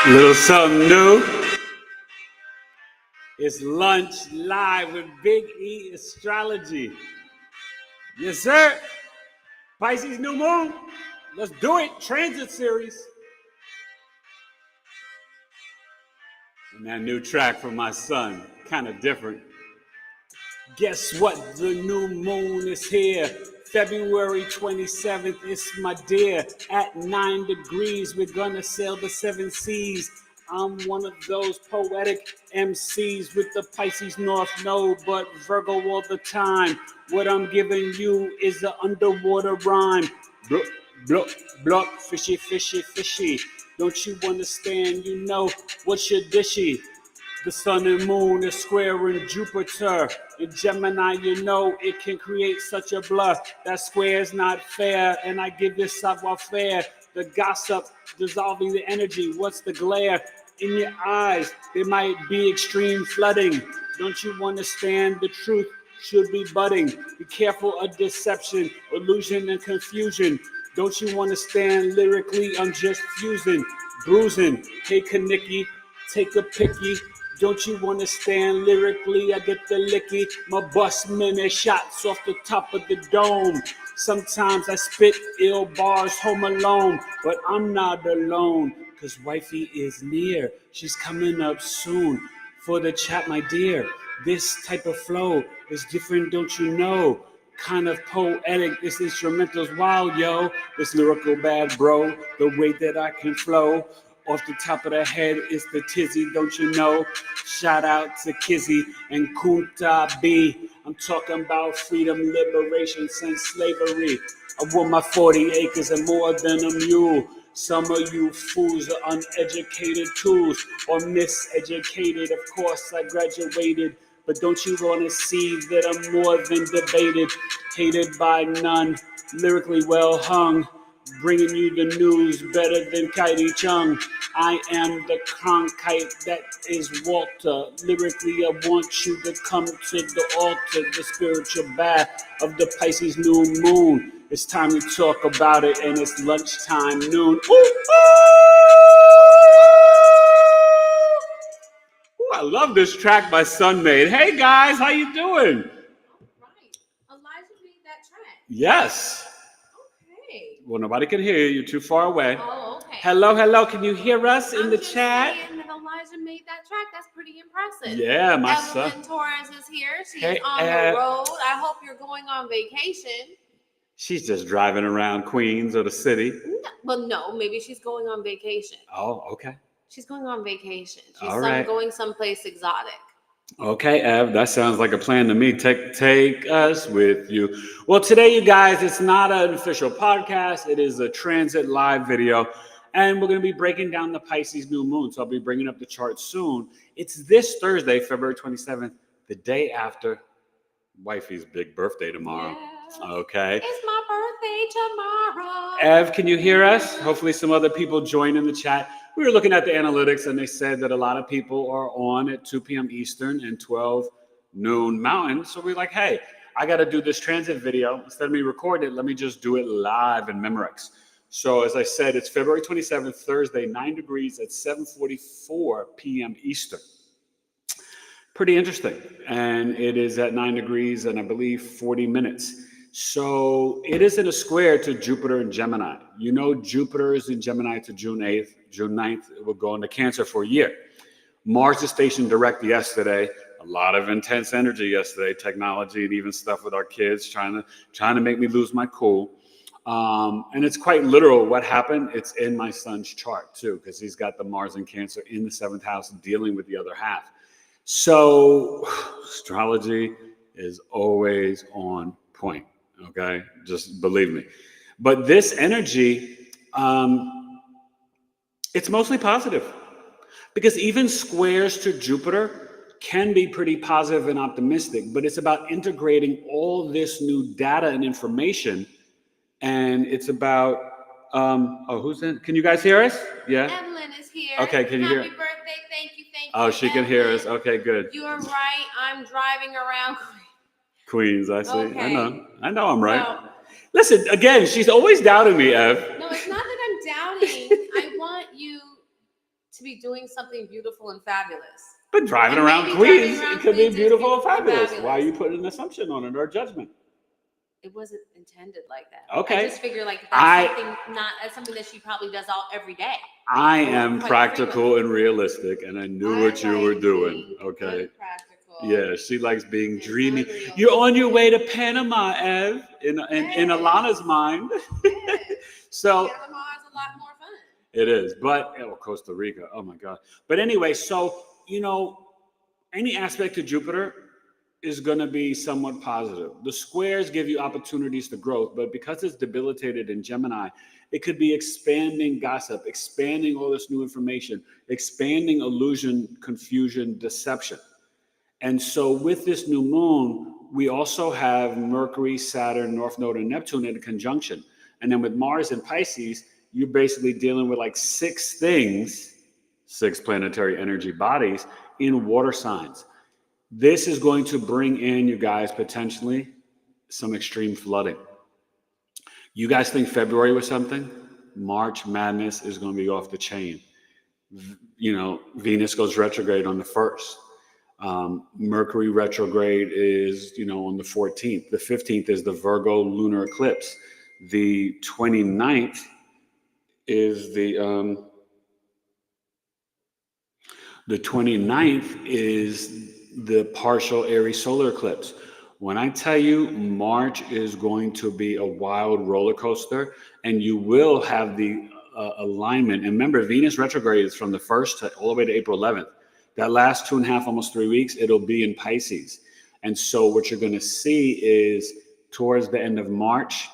Little something new. It's lunch live with Big E Astrology. Yes, sir. Pisces New Moon. Let's do it. Transit series. And that new track from my son, kind of different. Guess what? The new moon is here. February 27th, it's my dear. At 9 degrees, we're gonna sail the 7 seas. I'm one of those poetic MCs with the Pisces North Node, but Virgo all the time. What I'm giving you is the underwater rhyme. Bluck, bluck, bluck, fishy, fishy, fishy. Don't you understand? You know what's your dishy? The sun and moon is square in Jupiter. In Gemini, you know it can create such a blur. That square is not fair, and I give this savoir-faire. The gossip dissolving the energy. What's the glare in your eyes? There might be extreme flooding. Don't you understand? The truth should be budding. Be careful of deception, illusion, and confusion. Don't you understand? Lyrically, I'm just fusing, bruising. Hey, Kaniki, take a picky. Don't you understand? Lyrically, I get the licky. My bust minute shots off the top of the dome. Sometimes I spit ill bars home alone, but I'm not alone, cause wifey is near. She's coming up soon for the chat, my dear. This type of flow is different, don't you know? Kind of poetic, this instrumental's wild, yo. This lyrical bad bro, the way that I can flow. Off the top of the head is the tizzy, don't you know? Shout out to Kizzy and Kunta B. I'm talking about freedom, liberation, since slavery. I want my 40 acres and more than a mule. Some of you fools are uneducated tools or miseducated. Of course, I graduated, but don't you want to see that I'm more than debated, hated by none, lyrically well hung, bringing you the news better than Kaidi Chung. I am the Cronkite that is Walter. Lyrically, I want you to come to the altar, the spiritual bath of the Pisces New Moon. It's time to talk about it, and it's lunchtime noon. Ooh, ooh! Ooh, I love this track my son made. Hey guys, how you doing? All right. Elijah made that track. Yes. Okay. Well, nobody can hear you. You're too far away. Oh, okay. Hello, hello. Can you hear us in the chat? Saying that Elijah made that track. That's pretty impressive. Yeah, my Evelyn son. Torres is here. She's Hey, on the road. I hope you're going on vacation. She's just driving around Queens or the city. No, well, no, maybe she's going on vacation. Oh, okay. She's going on vacation. She's All right. going someplace exotic. Okay, Ev, that sounds like a plan to me. Take us with you. Well, today, you guys, it's not an official podcast. It is a transit live video. And we're going to be breaking down the Pisces New Moon. So I'll be bringing up the chart soon. It's this Thursday, February 27th, the day after wifey's big birthday tomorrow. Yeah. Okay. It's my birthday tomorrow. Ev, can you hear us? Hopefully some other people join in the chat. We were looking at the analytics, and they said that a lot of people are on at 2 p.m. Eastern and 12 noon Mountain. So we're like, hey, I got to do this transit video. Instead of me recording it, let me just do it live in Memorex. So as I said, it's February 27th, Thursday, 9 degrees at 7:44 p.m. Eastern. Pretty interesting. And it is at 9 degrees and I believe 40 minutes. So it is in a square to Jupiter and Gemini. You know, Jupiter is in Gemini to June 8th. June 9th, it will go into Cancer for a year. Mars is stationed direct yesterday. A lot of intense energy yesterday, technology and even stuff with our kids trying to make me lose my cool. And it's quite literal what happened. It's in my son's chart too, because he's got the Mars in Cancer in the 7th house dealing with the other half. So astrology is always on point. Okay, just believe me. But this energy, it's mostly positive because even squares to Jupiter can be pretty positive and optimistic, but it's about integrating all this new data and information. And it's about, who's in? Can you guys hear us? Yeah. Evelyn is here. Okay, can you hear? Happy birthday. Thank you. Oh, she can hear us. Okay, good. You are right. I'm driving around Queens, I see. Okay. I know I'm right. Well, Listen, again, she's always doubting me, Ev. no, it's not that I'm doubting. I want you to to be doing something beautiful and fabulous. But driving And around maybe Queens, driving around it could be Queens is beautiful and beautiful and fabulous. Why are fabulous. you putting an assumption on it or a judgment? It wasn't intended like that. Okay. I just figure like that's something that she probably does every day. I Or am quite practical and realistic, and I knew what you were like doing. being Okay. unpractical. Yeah, she likes being and dreamy. unrealistic. You're on your way to Panama, Ev, in Yes. Alana's mind. Yes. So Panama is a lot more fun. it is, but Costa Rica. Oh my God. But anyway, so any aspect of Jupiter is going to be somewhat positive. The squares give you opportunities to growth, but because it's debilitated in Gemini, it could be expanding gossip, expanding all this new information, expanding illusion, confusion, deception. And so with this new moon, we also have Mercury, Saturn, North Node, and Neptune in a conjunction. And then with Mars and Pisces, you're basically dealing with like 6 things, 6 planetary energy bodies in water signs. This is going to bring in, you guys, potentially some extreme flooding. You guys think February was something? March Madness is going to be off the chain. Venus goes retrograde on the 1st. Mercury retrograde is, on the 14th. The 15th is the Virgo lunar eclipse. The 29th is the partial Aries solar eclipse. When I tell you March is going to be a wild roller coaster, and you will have the alignment. And remember, Venus retrograde is from the 1st to all the way to April 11th. That last 2.5, almost 3 weeks, it'll be in Pisces. And so what you're going to see is towards the end of March,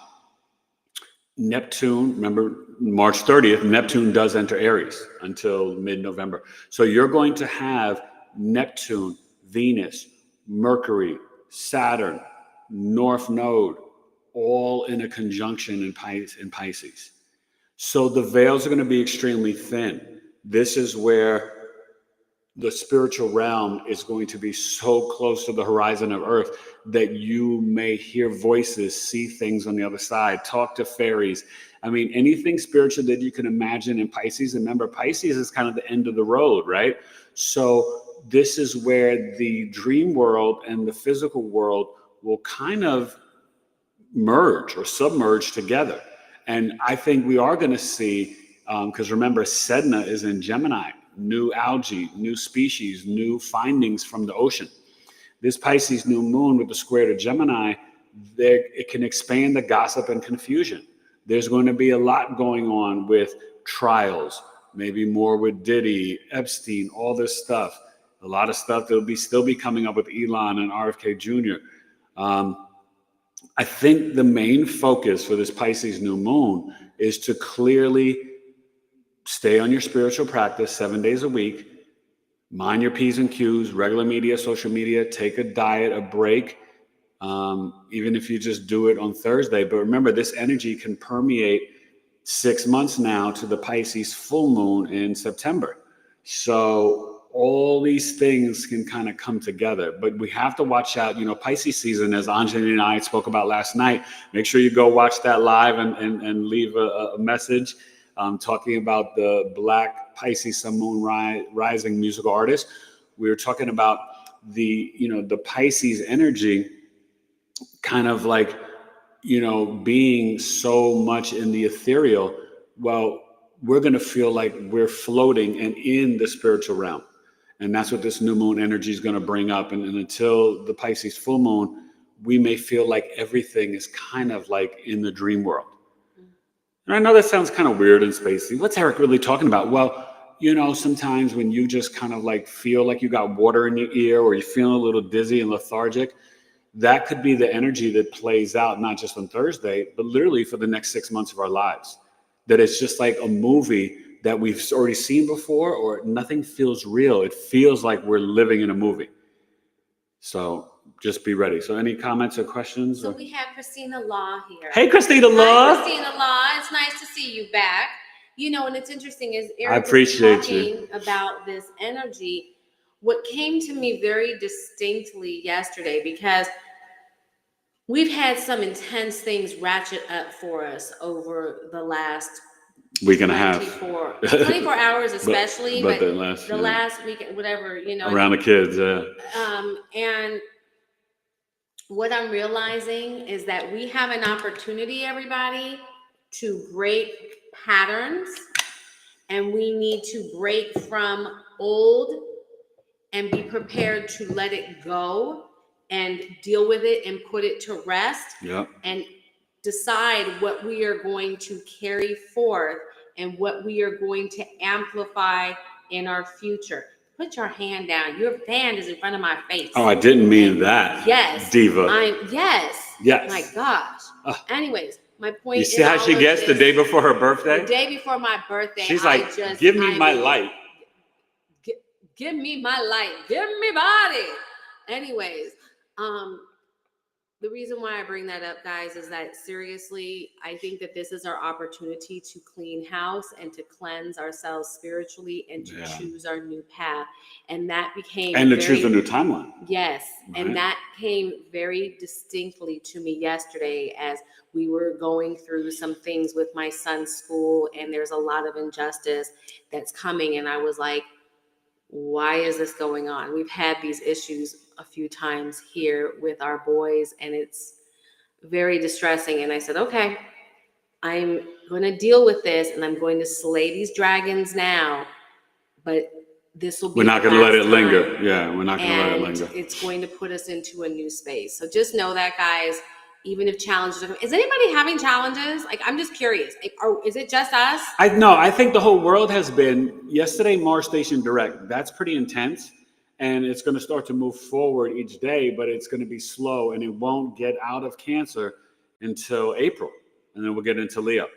Neptune, remember March 30th, Neptune does enter Aries until mid-November. So you're going to have Neptune, Venus, Mercury, Saturn, North Node, all in a conjunction in Pisces. So the veils are going to be extremely thin. This is where the spiritual realm is going to be so close to the horizon of Earth that you may hear voices, see things on the other side, talk to fairies. I mean, anything spiritual that you can imagine in Pisces. Remember, Pisces is kind of the end of the road, right? So this is where the dream world and the physical world will kind of merge or submerge together. And I think we are going to see, because remember, Sedna is in Gemini. New algae, new species, new findings from the ocean. This Pisces new moon with the square to Gemini, it can expand the gossip and confusion. There's going to be a lot going on with trials, maybe more with Diddy, Epstein, all this stuff. A lot of stuff that will still be coming up with Elon and RFK Jr. I think the main focus for this Pisces new moon is to clearly stay on your spiritual practice 7 days a week, mind your P's and Q's, regular media, social media, take a diet, a break, even if you just do it on Thursday. But remember, this energy can permeate 6 months now to the Pisces full moon in September. So all these things can kind of come together, but we have to watch out. Pisces season, as Anjali and I spoke about last night, make sure you go watch that live and leave a message. Talking about the Black Pisces Sun Moon Rising musical artist. We were talking about the Pisces energy kind of like, being so much in the ethereal. Well, we're going to feel like we're floating and in the spiritual realm. And that's what this new moon energy is going to bring up. And until the Pisces full moon, we may feel like everything is kind of like in the dream world. And I know that sounds kind of weird and spacey. What's Eric really talking about? Well, sometimes when you just kind of like feel like you got water in your ear, or you're feeling a little dizzy and lethargic, that could be the energy that plays out not just on Thursday, but literally for the next 6 months of our lives. That it's just like a movie that we've already seen before, or nothing feels real. It feels like we're living in a movie. So just be ready. So any comments or questions? So we have Christina Law here. Hey, Christina Law. Hi, Christina Law. It's nice to see you back. And it's interesting is Eric I appreciate was talking about this energy. What came to me very distinctly yesterday, because we've had some intense things ratchet up for us over the last week and a half. 24 hours especially, but but the last week, whatever, around the kids, yeah. And what I'm realizing is that we have an opportunity, everybody, to break patterns, and we need to break from old and be prepared to let it go and deal with it and put it to rest. Yep. And decide what we are going to carry forth and what we are going to amplify in our future. Put your hand down. Your hand is in front of my face. Oh, I didn't mean that. Yes. Diva. Yes. Yes. My gosh. Anyways, my point you is. see how she gets the day before her birthday? The day before my birthday. She's like, give me my light. Give me my light. Give me body. Anyways, the reason why I bring that up, guys, is that seriously, I think that this is our opportunity to clean house and to cleanse ourselves spiritually and to choose our new path. And that became to choose a new timeline. Yes. Right. And that came very distinctly to me yesterday as we were going through some things with my son's school, and there's a lot of injustice that's coming. And I was like, why is this going on? We've had these issues a few times here with our boys, and it's very distressing. And I said, okay, I'm going to deal with this, and I'm going to slay these dragons now, but this will be. We're not going to let it linger. Yeah, we're not going to let it linger. It's going to put us into a new space. So just know that, guys. Even if challenges are coming. Is anybody having challenges? Like, I'm just curious. Is it just us? I think the whole world has been. Yesterday, Mars Station Direct. That's pretty intense. And it's going to start to move forward each day, but it's going to be slow, and it won't get out of Cancer until April. And then we'll get into Leo,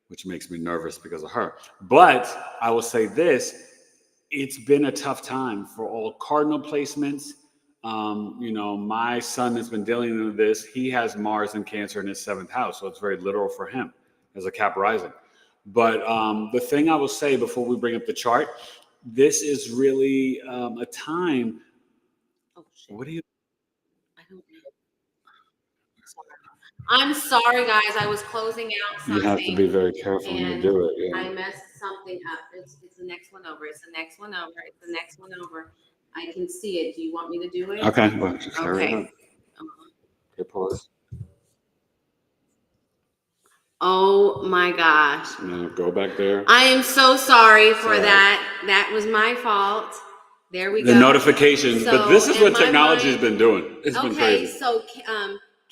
which makes me nervous because of her. But I will say this. It's been a tough time for all cardinal placements. My son has been dealing with this. He has Mars in Cancer in his 7th house, so it's very literal for him as a Cap rising. But the thing I will say before we bring up the chart, this is really a time. Oh, shit. What do you? I don't know. I'm sorry, guys. I was closing out something. You have to be very careful when you do it. Yeah. I messed something up. It's the next one over. It's the next one over. It's the next one over. I can see it. Do you want me to do it? Okay. Well, just hurry up. Okay, pause. Oh my gosh. Now go back there. I am so sorry for that. That was my fault. There we go. The notifications, but this is what technology has been doing. It's been crazy. So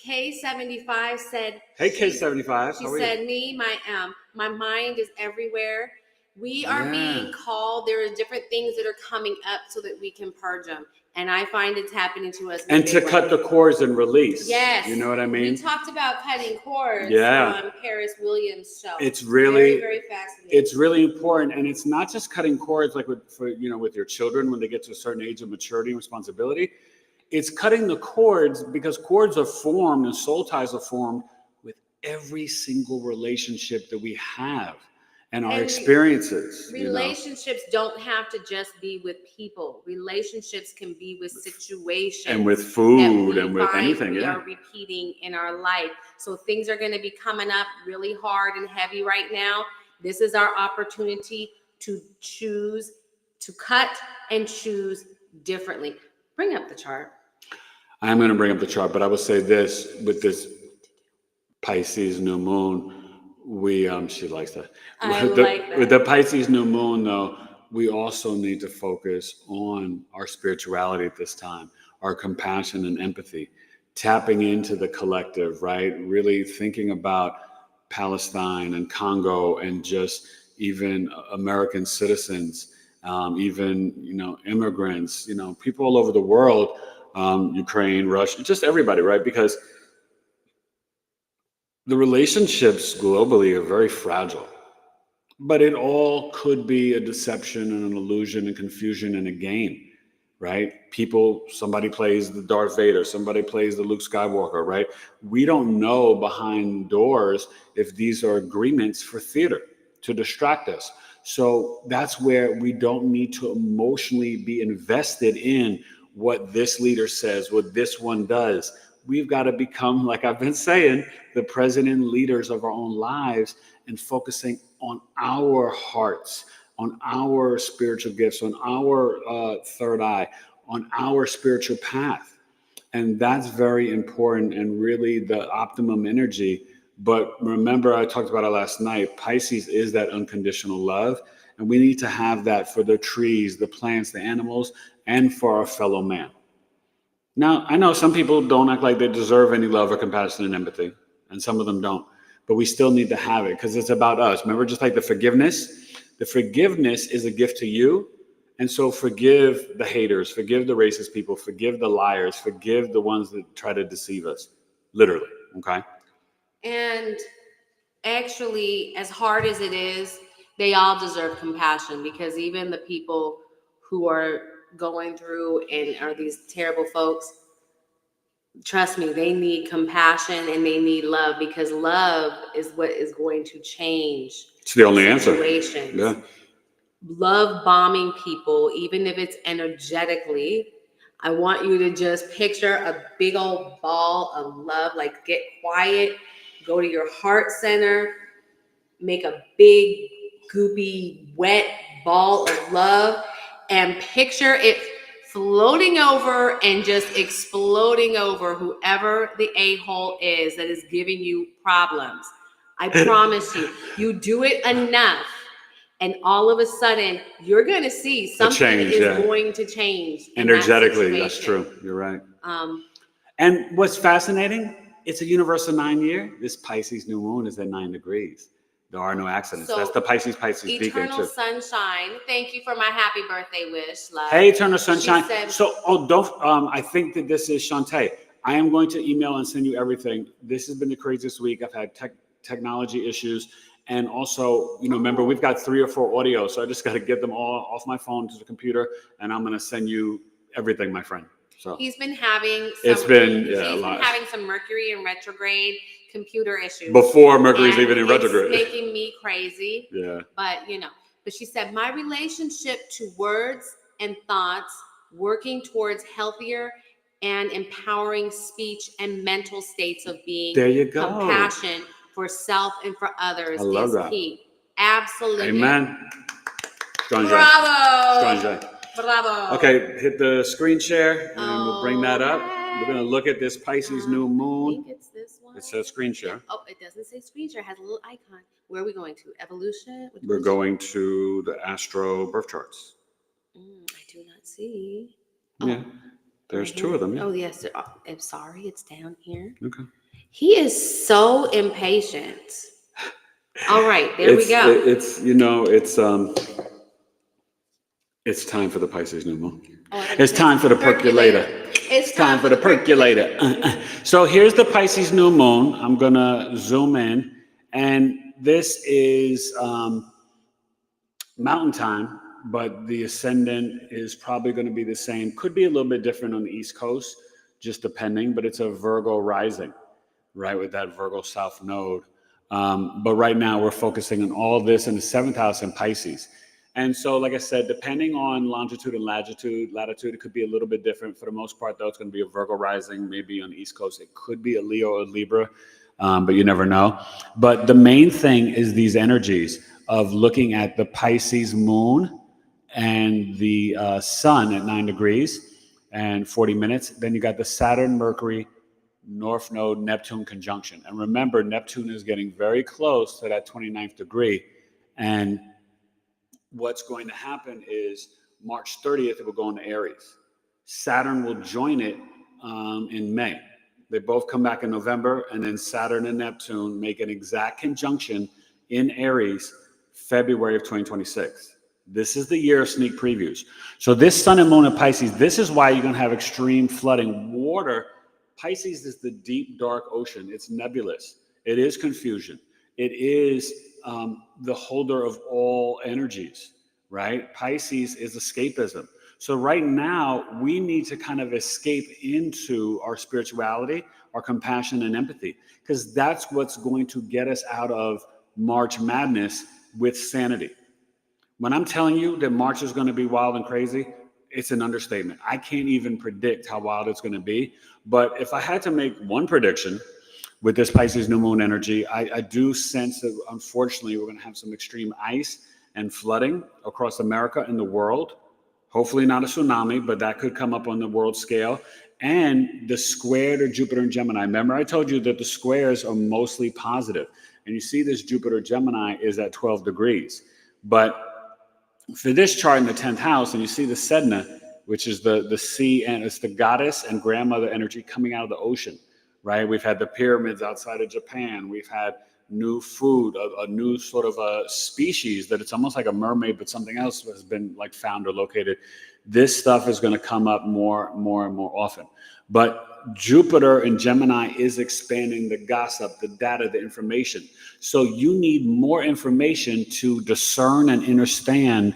K75 said. Hey, K75. She said, my mind is everywhere. We are being called. There are different things that are coming up so that we can purge them. And I find it's happening to us. And to cut the cords and release. Yes. You know what I mean? We talked about cutting cords on Paris Williams' show. It's really, very, very fascinating. It's really important. And it's not just cutting cords like with your children when they get to a certain age of maturity and responsibility. It's cutting the cords because cords are formed and soul ties are formed with every single relationship that we have. And our experiences. Relationships don't have to just be with people. Relationships can be with situations. And with food and with anything. We are repeating in our life. So things are going to be coming up really hard and heavy right now. This is our opportunity to choose, to cut and choose differently. Bring up the chart. I'm going to bring up the chart, but I will say this with this Pisces new moon. She likes that. With the Pisces new moon, though, we also need to focus on our spirituality at this time, our compassion and empathy, tapping into the collective, right? Really thinking about Palestine and Congo and just even American citizens, even, immigrants, people all over the world, Ukraine, Russia, just everybody, right? Because the relationships globally are very fragile, but it all could be a deception and an illusion and confusion and a game, right? Somebody plays the Darth Vader, somebody plays the Luke Skywalker, right? We don't know behind doors if these are agreements for theater to distract us. So that's where we don't need to emotionally be invested in what this leader says, what this one does. we've got to become, like I've been saying, the president leaders of our own lives and focusing on our hearts, on our spiritual gifts, on our third eye, on our spiritual path. And that's very important and really the optimum energy. But remember, I talked about it last night. Pisces is that unconditional love. And we need to have that for the trees, the plants, the animals, and for our fellow man. Now, I know some people don't act like they deserve any love or compassion and empathy, and some of them don't. But we still need to have it because it's about us. Remember, just like the forgiveness is a gift to you. And so forgive the haters, forgive the racist people, forgive the liars, forgive the ones that try to deceive us. Literally, okay? And actually, as hard as it is, they all deserve compassion, because even the people who are going through and are these terrible folks, trust me, they need compassion and they need love, because love is what is going to change. It's the only answer. Yeah. Love bombing people, even if it's energetically. I want you to just picture a big old ball of love, like get quiet, go to your heart center, make a big, goopy, wet ball of love, and picture it floating over and just exploding over whoever the a-hole is that is giving you problems. I promise you, you do it enough, and all of a sudden, you're going to see something going to change. Energetically, that's true. You're right. And what's fascinating, it's a universal 9-year. This Pisces new moon is at 9 degrees. There are no accidents. So that's the Pisces beacon too. Eternal sunshine. Thank you for my happy birthday wish, love. Hey, Eternal sunshine. I think that this is Shantae. I am going to email and send you everything. This has been the craziest week. I've had technology issues. And also, remember, we've got 3 or 4 audios, so I just got to get them all off my phone to the computer, and I'm going to send you everything, my friend. So he's been having some Mercury in retrograde computer issues before Mercury's even in retrograde. It's making me crazy. Yeah. But but she said, my relationship to words and thoughts, working towards healthier and empowering speech and mental states of being. There you go. Compassion for self and for others is key. Absolutely. Amen. Bravo. Bravo. Okay, hit the screen share and we'll bring that up. We're going to look at this Pisces new moon. I think it's this one. It says screen share. Yeah. Oh, it doesn't say screen share. It has a little icon. Where are we going to? Evolution? We're going to the Astro birth charts. I do not see. Yeah, there's 2 of them. Yeah. Oh, yes. I'm sorry. It's down here. Okay. He is so impatient. All right, there we go. It's time for the Pisces new moon. It's time for the percolator. It's time for the percolator. So here's the Pisces new moon. I'm going to zoom in. And this is mountain time, but the ascendant is probably going to be the same. Could be a little bit different on the East Coast, just depending, but it's a Virgo rising, right, with that Virgo South node. But right now we're focusing on all this in the 7th house in Pisces. And so, like I said, depending on longitude and latitude, it could be a little bit different. For the most part, though, it's going to be a Virgo rising. Maybe on the East Coast, it could be a Leo or Libra, but you never know. But the main thing is these energies of looking at the Pisces moon and the sun at 9 degrees and 40 minutes. Then you got the Saturn, Mercury, North Node, Neptune conjunction. And remember, Neptune is getting very close to that 29th degree. And what's going to happen is March 30th, it will go into Aries. Saturn will join it in May. They both come back in November, and then Saturn and Neptune make an exact conjunction in Aries, February of 2026. This is the year of sneak previews. So this sun and moon in Pisces, this is why you're going to have extreme flooding. Water, Pisces is the deep, dark ocean. It's nebulous. It is confusion. It is the holder of all energies, right? Pisces is escapism. So right now, we need to kind of escape into our spirituality, our compassion and empathy, because that's what's going to get us out of March madness with sanity. When I'm telling you that March is going to be wild and crazy, it's an understatement. I can't even predict how wild it's going to be. But if I had to make one prediction with this Pisces new moon energy, I do sense that unfortunately we're going to have some extreme ice and flooding across America and the world. Hopefully not a tsunami, but that could come up on the world scale. And the square to Jupiter and Gemini. Remember, I told you that the squares are mostly positive. And you see this Jupiter Gemini is at 12 degrees. But for this chart in the 10th house, and you see the Sedna, which is the sea, and it's the goddess and grandmother energy coming out of the ocean, right? We've had the pyramids outside of Japan. We've had new food, a new sort of a species that it's almost like a mermaid, but something else has been like found or located. This stuff is going to come up more and more often. But Jupiter and Gemini is expanding the gossip, the data, the information. So you need more information to discern and understand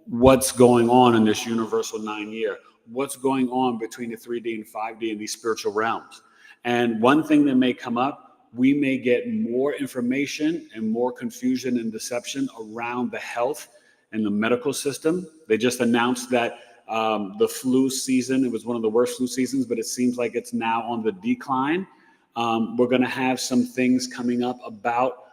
what's going on in this universal 9-year, what's going on between the 3D and 5D in these spiritual realms. And one thing that may come up, we may get more information and more confusion and deception around the health and the medical system. They just announced that the flu season, it was one of the worst flu seasons, but it seems like it's now on the decline. We're going to have some things coming up about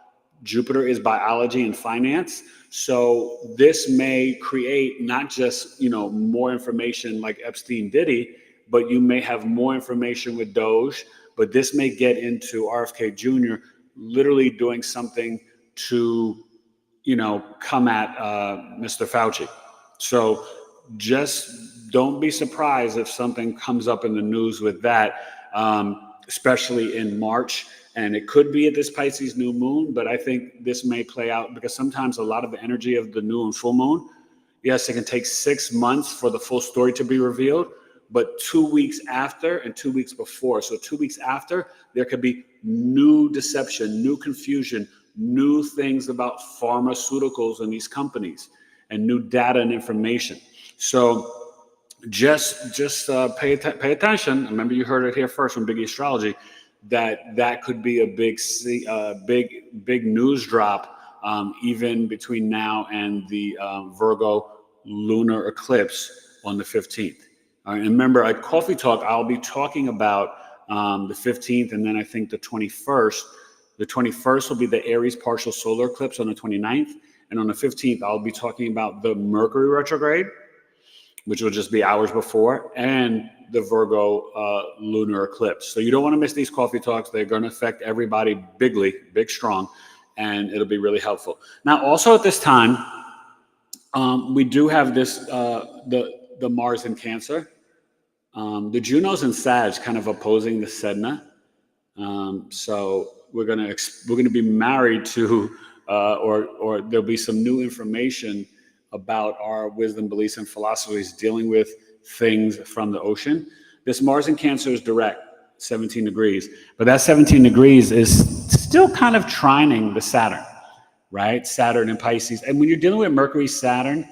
Jupiter is biology and finance. So this may create not just, more information like Epstein Diddy, but you may have more information with Doge. But this may get into RFK Jr. literally doing something to, come at Mr. Fauci. So just don't be surprised if something comes up in the news with that, especially in March. And it could be at this Pisces new moon, but I think this may play out because sometimes a lot of the energy of the new and full moon, yes, it can take 6 months for the full story to be revealed, but 2 weeks after and 2 weeks before. So 2 weeks after, there could be new deception, new confusion, new things about pharmaceuticals and these companies, and new data and information. So just pay attention. Remember, you heard it here first from BigEAstro, that could be a big news drop, even between now and the Virgo lunar eclipse on the 15th. All right, and remember, at Coffee Talk, I'll be talking about the 15th, and then I think the 21st. The 21st will be the Aries partial solar eclipse on the 29th, and on the 15th, I'll be talking about the Mercury retrograde, which will just be hours before, and the Virgo lunar eclipse. So you don't want to miss these Coffee Talks. They're going to affect everybody big, strong, and it'll be really helpful. Now, also at this time, we do have this, the Mars in Cancer. The Juno's in Sag kind of opposing the Sedna. So we're gonna be married to, or there'll be some new information about our wisdom, beliefs, and philosophies dealing with things from the ocean. This Mars in Cancer is direct, 17 degrees, but that 17 degrees is still kind of trining the Saturn, right? Saturn and Pisces. And when you're dealing with Mercury, Saturn,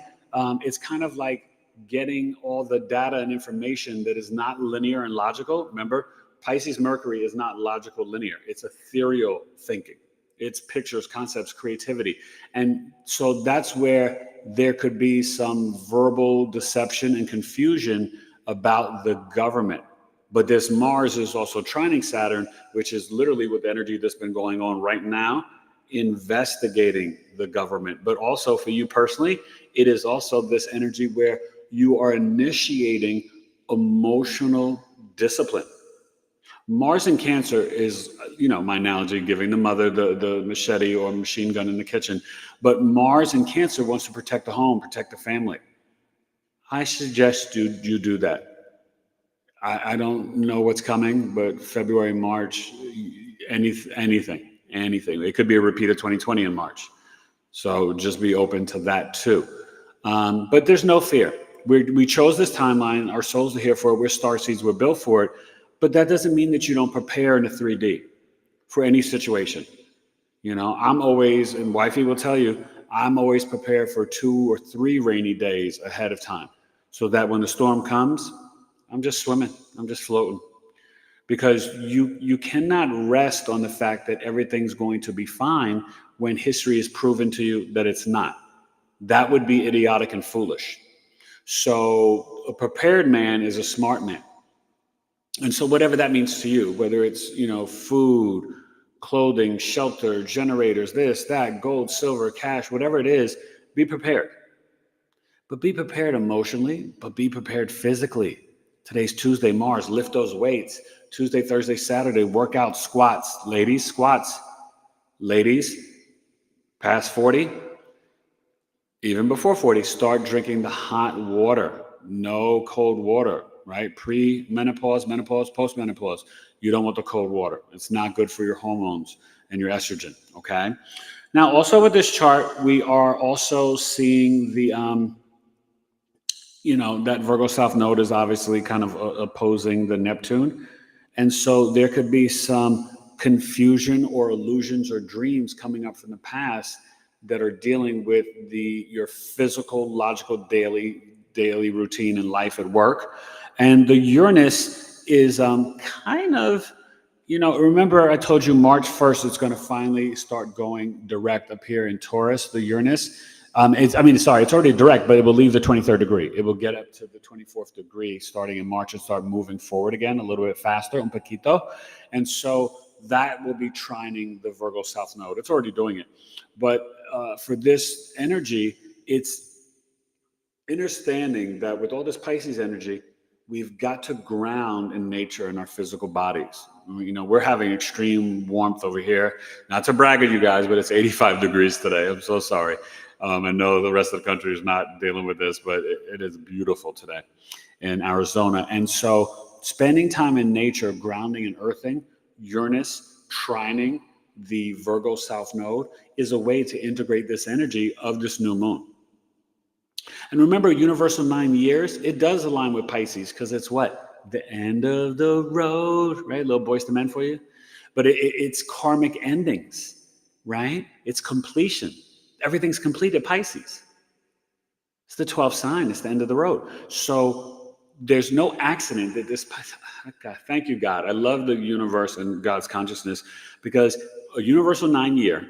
it's kind of like getting all the data and information that is not linear and logical. Remember, Pisces Mercury is not logical linear. It's ethereal thinking. It's pictures, concepts, creativity. And so that's where there could be some verbal deception and confusion about the government. But this Mars is also trining Saturn, which is literally with the energy that's been going on right now, investigating the government. But also for you personally, it is also this energy where you are initiating emotional discipline. Mars in Cancer is, my analogy, giving the mother the machete or machine gun in the kitchen. But Mars in Cancer wants to protect the home, protect the family. I suggest you do that. I don't know what's coming, but February, March, anything. It could be a repeat of 2020 in March. So just be open to that too. But there's no fear. We chose this timeline. Our souls are here for it. We're starseeds. We're built for it. But that doesn't mean that you don't prepare in the 3D for any situation. I'm always, and wifey will tell you, I'm always prepared for 2 or 3 rainy days ahead of time, so that when the storm comes, I'm just swimming, I'm just floating. Because you cannot rest on the fact that everything's going to be fine when history has proven to you that it's not. That would be idiotic and foolish. So a prepared man is a smart man. And so whatever that means to you, whether it's, food, clothing, shelter, generators, this, that, gold, silver, cash, whatever it is, be prepared. But be prepared emotionally, but be prepared physically. Today's Tuesday, Mars, lift those weights. Tuesday, Thursday, Saturday, workout, squats. Ladies, squats. Ladies, past 40, even before 40, start drinking the hot water. No cold water, right? Pre-menopause, menopause, post-menopause. You don't want the cold water. It's not good for your hormones and your estrogen, okay? Now, also with this chart, we are also seeing the, that Virgo South Node is obviously kind of opposing the Neptune. And so there could be some confusion or illusions or dreams coming up from the past that are dealing with your physical, logical, daily routine and life at work. And the Uranus is kind of, remember I told you March 1st, it's going to finally start going direct up here in Taurus, the Uranus. It's already direct, but it will leave the 23rd degree. It will get up to the 24th degree starting in March and start moving forward again a little bit faster, un poquito. And so that will be trining the Virgo South Node. It's already doing it. But for this energy, it's understanding that with all this Pisces energy, we've got to ground in nature in our physical bodies. We're having extreme warmth over here. Not to brag at you guys, but it's 85 degrees today. I'm so sorry. I know the rest of the country is not dealing with this, but it is beautiful today in Arizona. And so spending time in nature, grounding and earthing, Uranus trining the Virgo South Node is a way to integrate this energy of this new moon. And remember, universal 9 years, it does align with Pisces because it's what? The end of the road, right? Little Boyz II Men for you. But it's karmic endings, right? It's completion. Everything's complete at Pisces. It's the 12th sign. It's the end of the road. So there's no accident that this, God, thank you, God. I love the universe and God's consciousness because a universal 9 year,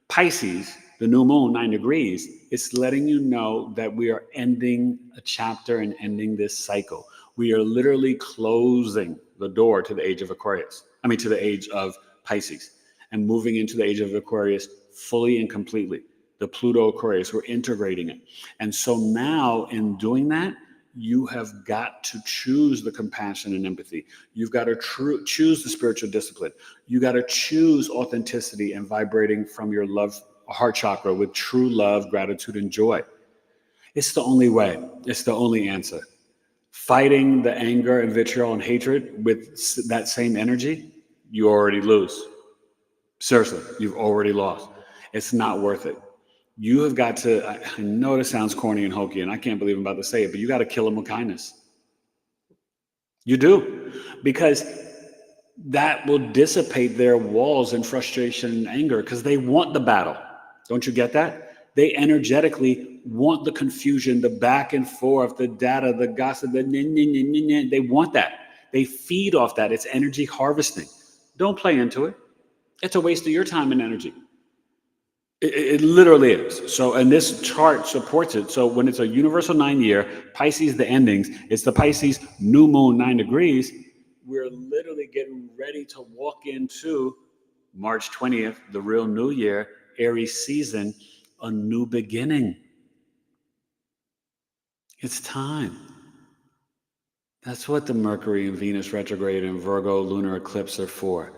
Pisces, the new moon, 9 degrees, it's letting you know that we are ending a chapter and ending this cycle. We are literally closing the door to the age of Aquarius. To the age of Pisces and moving into the age of Aquarius fully and completely. The Pluto Aquarius, we're integrating it. And so now in doing that, you have got to choose the compassion and empathy. You've got to choose the spiritual discipline. You got to choose authenticity and vibrating from your love heart chakra with true love, gratitude, and joy. It's the only way. It's the only answer. Fighting the anger and vitriol and hatred with that same energy, you already lose. Seriously, you've already lost. It's not worth it. You have got to, I know this sounds corny and hokey, and I can't believe I'm about to say it, but you got to kill them with kindness. You do. Because that will dissipate their walls and frustration and anger because they want the battle. Don't you get that? They energetically want the confusion, the back and forth, the data, the gossip, they want that. They feed off that. It's energy harvesting. Don't play into it. It's a waste of your time and energy. It literally is. So, and this chart supports it. So when it's a universal 9 year, Pisces, the endings, it's the Pisces new moon 9 degrees. We're literally getting ready to walk into March 20th, the real new year, Aries season, a new beginning. It's time. That's what the Mercury and Venus retrograde and Virgo lunar eclipse are for,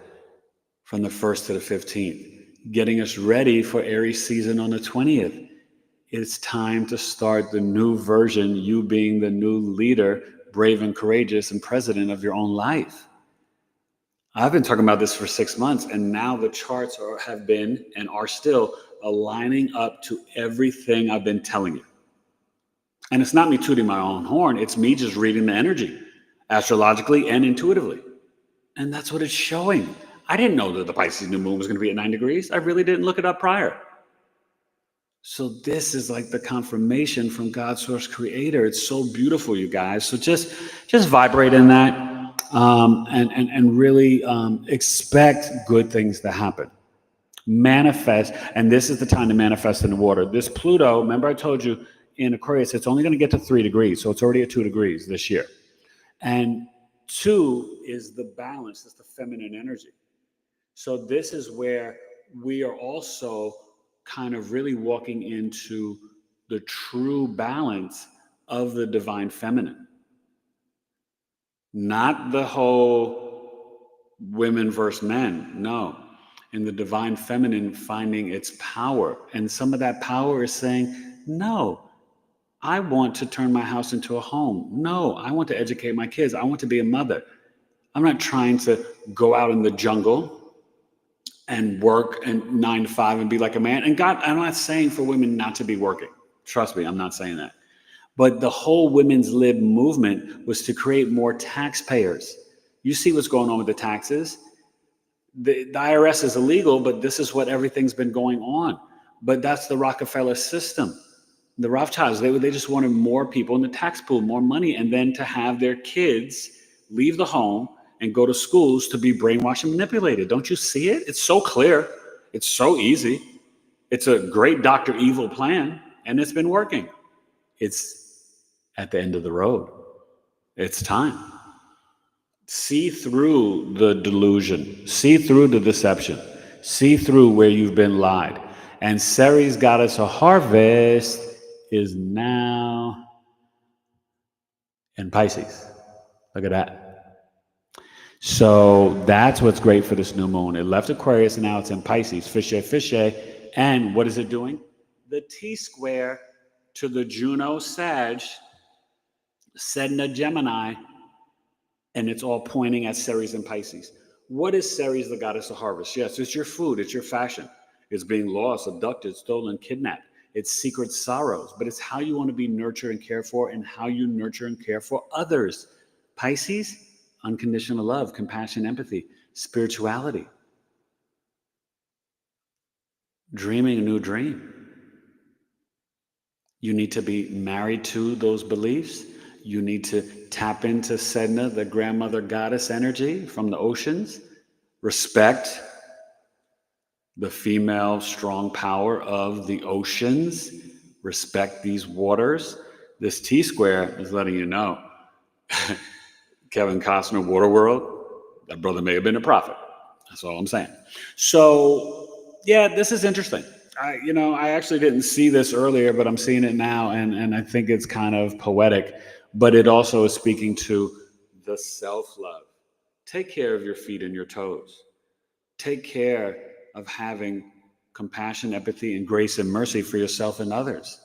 from the 1st to the 15th. Getting us ready for Aries season on the 20th. It's time to start the new version, you being the new leader, brave and courageous and president of your own life. I've been talking about this for 6 months, and now the charts have been and are still aligning up to everything I've been telling you. And it's not me tooting my own horn. It's me just reading the energy, astrologically and intuitively. And that's what it's showing. I didn't know that the Pisces new moon was going to be at 9 degrees. I really didn't look it up prior. So this is like the confirmation from God's source creator. It's so beautiful, you guys. So just vibrate in that and really expect good things to happen. Manifest, and this is the time to manifest in the water. This Pluto, remember I told you, in Aquarius, it's only going to get to 3 degrees. So it's already at 2 degrees this year. And 2 is the balance, it's the feminine energy. So this is where we are also kind of really walking into the true balance of the divine feminine. Not the whole women versus men, no. In the divine feminine finding its power. And some of that power is saying, no, I want to turn my house into a home. No, I want to educate my kids. I want to be a mother. I'm not trying to go out in the jungle and work and 9 to 5 and be like a man. And God, I'm not saying for women not to be working. Trust me, I'm not saying that. But the whole women's lib movement was to create more taxpayers. You see what's going on with the taxes. The IRS is illegal, but this is what everything's been going on. But that's the Rockefeller system. The Rothschilds, they just wanted more people in the tax pool, more money, and then to have their kids leave the home and go to schools to be brainwashed and manipulated. Don't you see it? It's so clear. It's so easy. It's a great Dr. Evil plan, and it's been working. It's at the end of the road. It's time. See through the delusion. See through the deception. See through where you've been lied. And Ceres, goddess of harvest, is now in Pisces. Look at that. So that's what's great for this new moon. It left Aquarius and now it's in Pisces. Fishy. And what is it doing? The T-square to the Juno Sag, Sedna Gemini, and it's all pointing at Ceres and Pisces. What is Ceres, the goddess of harvest? Yes, it's your food, it's your fashion. It's being lost, abducted, stolen, kidnapped. It's secret sorrows, but it's how you want to be nurtured and cared for and how you nurture and care for others. Pisces, unconditional love, compassion, empathy, spirituality. Dreaming a new dream. You need to be married to those beliefs. You need to tap into Sedna, the grandmother goddess energy from the oceans. Respect the female strong power of the oceans. Respect these waters. This T-square is letting you know. Kevin Costner, Waterworld, that brother may have been a prophet. That's all I'm saying. So, yeah, this is interesting. I actually didn't see this earlier, but I'm seeing it now, and I think it's kind of poetic. But it also is speaking to the self-love. Take care of your feet and your toes. Take care of having compassion, empathy, and grace and mercy for yourself and others.